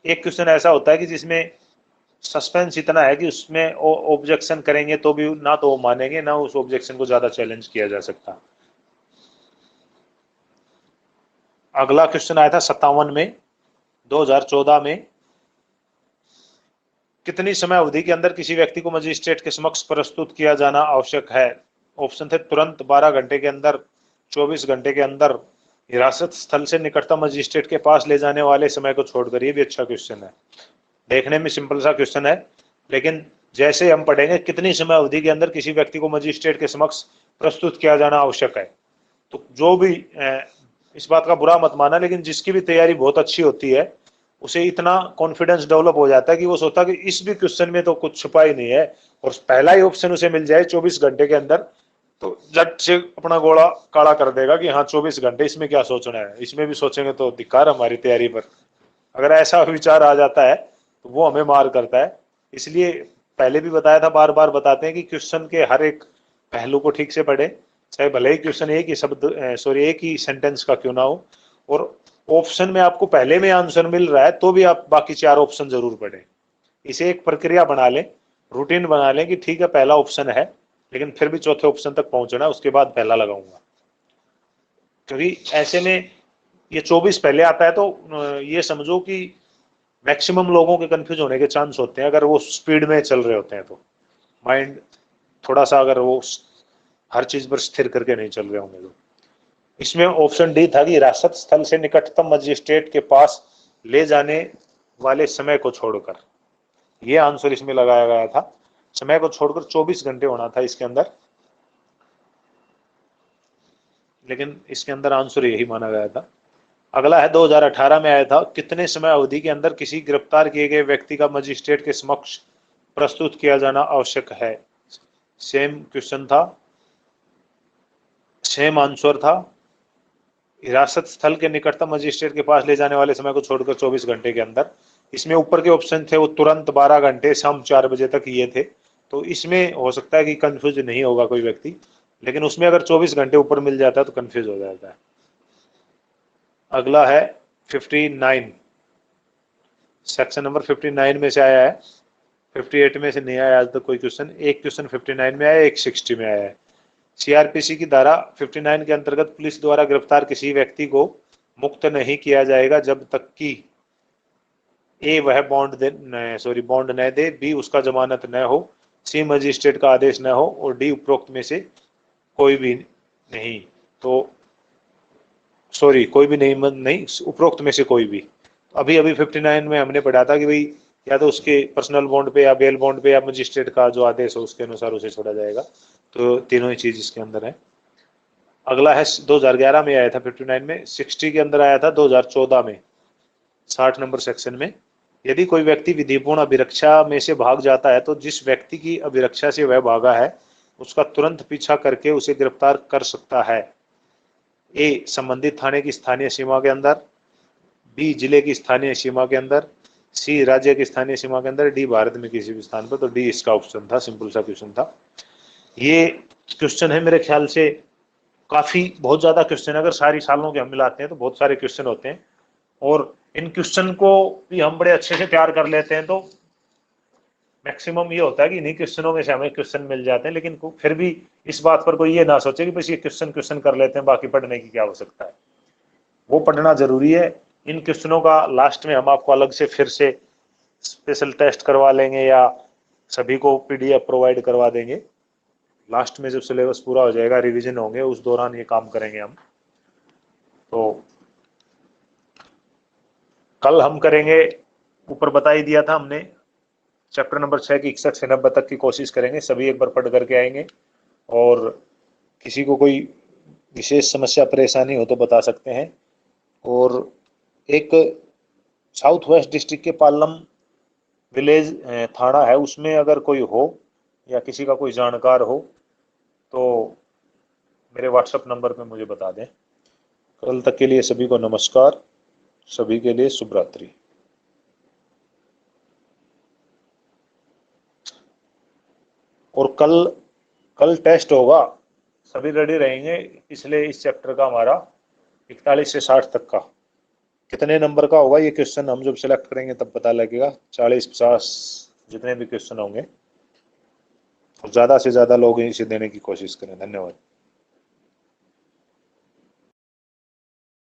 एक क्वेश्चन ऐसा होता है कि जिसमें सस्पेंस इतना है कि उसमें ऑब्जेक्शन करेंगे तो भी ना तो वो मानेंगे, ना उस ऑब्जेक्शन को ज्यादा चैलेंज किया जा सकता। अगला क्वेश्चन आया था 57 में, 2014 में कितनी समय अवधि के अंदर किसी व्यक्ति को मजिस्ट्रेट के समक्ष प्रस्तुत किया जाना आवश्यक है? ऑप्शन थे तुरंत, 12 घंटे के अंदर, 24 घंटे के अंदर, हिरासत स्थल से निकटतम मजिस्ट्रेट के पास ले जाने वाले समय को छोड़कर। ये भी अच्छा क्वेश्चन है, देखने में सिंपल सा क्वेश्चन है, लेकिन जैसे हम पढ़ेंगे कितनी समय अवधि के अंदर किसी व्यक्ति को मजिस्ट्रेट के समक्ष प्रस्तुत किया जाना आवश्यक है। तो जो भी इस बात का बुरा मत माना, लेकिन जिसकी भी तैयारी बहुत अच्छी होती है उसे इतना कॉन्फिडेंस डेवलप हो जाता है कि वो सोचता है कि इस भी क्वेश्चन में तो कुछ छुपा ही नहीं है, और पहला ही ऑप्शन उसे मिल जाए 24 घंटे के अंदर, तो झट से अपना गोला काला कर देगा कि हाँ 24 घंटे, इसमें क्या सोचना है, इसमें भी सोचेंगे तो धिक्कार हमारी तैयारी पर। अगर ऐसा विचार आ जाता है तो वो हमें मार करता है। इसलिए पहले भी बताया था, बार बार बताते हैं कि क्वेश्चन के हर एक पहलू को ठीक से पढ़े, चाहे भले ही क्वेश्चन एक ही शब्द एक ही सेंटेंस का क्यों ना हो, और ऑप्शन में आपको पहले में आंसर मिल रहा है तो भी आप बाकी 4 ऑप्शन जरूर पढ़ें। इसे एक प्रक्रिया बना लें, रूटीन बना लें कि ठीक है पहला ऑप्शन है, लेकिन फिर भी चौथे ऑप्शन तक पहुंचना है, उसके बाद पहला लगाऊंगा। क्योंकि ऐसे में ये 24 पहले आता है तो ये समझो कि मैक्सिमम लोगों के कंफ्यूज होने के चांस होते हैं अगर वो स्पीड में चल रहे होते हैं, तो माइंड थोड़ा सा अगर वो हर चीज पर स्थिर करके नहीं चल रहे होंगे तो। इसमें ऑप्शन डी था कि हिरासत स्थल से निकटतम मजिस्ट्रेट के पास ले जाने वाले समय को छोड़कर, ये आंसर इसमें लगाया गया था। समय को छोड़कर 24 घंटे होना था इसके अंदर, लेकिन इसके अंदर आंसर यही माना गया था। अगला है 2018 में आया था, कितने समय अवधि के अंदर किसी गिरफ्तार किए गए व्यक्ति का मजिस्ट्रेट के समक्ष प्रस्तुत किया जाना आवश्यक है? सेम क्वेश्चन था, सेम आंसर था। हिरासत स्थल के निकटतम मजिस्ट्रेट के पास ले जाने वाले समय को छोड़कर 24 घंटे के अंदर। इसमें ऊपर के ऑप्शन थे वो तुरंत, 12 घंटे, शाम 4 बजे तक ये थे, तो इसमें हो सकता है कि कंफ्यूज नहीं होगा कोई व्यक्ति, लेकिन उसमें अगर 24 घंटे ऊपर मिल जाता है तो कंफ्यूज हो जाता है। अगला है 59, सेक्शन नंबर 59 में से आया है, 58 में से नहीं आया आज तक कोई क्वेश्चन। एक क्वेश्चन 59 में आया, एक 60 में आया है। सीआरपीसी की धारा 59 के अंतर्गत पुलिस द्वारा गिरफ्तार किसी व्यक्ति को मुक्त नहीं किया जाएगा जब तक कि ए वह बॉन्ड न दे, बी उसका जमानत न हो, सी मजिस्ट्रेट का आदेश न हो, और डी उपरोक्त में से कोई भी नहीं। तो कोई भी नहीं, उपरोक्त में से कोई भी। अभी 59 में हमने पढ़ा था कि भाई या तो उसके पर्सनल बॉन्ड पे या बेल बॉन्ड पे या मजिस्ट्रेट का जो आदेश हो उसके अनुसार उसे छोड़ा जाएगा, तो तीनों ही चीज इसके अंदर है। अगला है 2011 में आया था 59 में, 60 के अंदर आया था 2014 में 60 नंबर सेक्शन में। यदि कोई व्यक्ति विधिपूर्ण अभिरक्षा में से भाग जाता है तो जिस व्यक्ति की अभिरक्षा से वह भागा है उसका तुरंत पीछा करके उसे गिरफ्तार कर सकता है। ए संबंधित थाने की स्थानीय सीमा के अंदर, बी जिले की स्थानीय सीमा के अंदर, सी राज्य की स्थानीय सीमा के अंदर, डी भारत में किसी भी स्थान पर। तो डी इसका ऑप्शन था, सिंपल सा क्वेश्चन था। ये क्वेश्चन है मेरे ख्याल से काफी बहुत ज्यादा क्वेश्चन है, अगर सारी सालों के हम मिलाते हैं तो बहुत सारे क्वेश्चन होते हैं, और इन क्वेश्चन को भी हम बड़े अच्छे से तैयार कर लेते हैं तो मैक्सिमम ये होता है कि इन्हीं क्वेश्चनों में से हमें क्वेश्चन मिल जाते हैं। लेकिन फिर भी इस बात पर कोई ये ना सोचे कि बस ये क्वेश्चन कर लेते हैं, बाकी पढ़ने की क्या आवश्यकता है। वो पढ़ना जरूरी है। इन क्वेश्चनों का लास्ट में हम आपको अलग से फिर से स्पेशल टेस्ट करवा लेंगे या सभी को पीडीएफ प्रोवाइड करवा देंगे। लास्ट में जब सिलेबस पूरा हो जाएगा, रिवीजन होंगे, उस दौरान ये काम करेंगे हम। तो कल हम करेंगे, ऊपर बता ही दिया था हमने, चैप्टर नंबर 6 की 61 से 90 तक की कोशिश करेंगे। सभी एक बार पढ़ करके आएंगे, और किसी को कोई विशेष समस्या परेशानी हो तो बता सकते हैं। और एक साउथ वेस्ट डिस्ट्रिक्ट के पालम विलेज थाना है, उसमें अगर कोई हो या किसी का कोई जानकार हो तो मेरे व्हाट्सएप नंबर पे मुझे बता दें। कल तक के लिए सभी को नमस्कार, सभी के लिए शुभ रात्रि। और कल टेस्ट होगा, सभी रेडी रहेंगे, इसलिए इस चैप्टर का हमारा 41 से 60 तक का कितने नंबर का होगा ये क्वेश्चन हम जब सिलेक्ट करेंगे तब पता लगेगा। 40-50 जितने भी क्वेश्चन होंगे, ज़्यादा से ज़्यादा लोग इसे देने की कोशिश करें। धन्यवाद।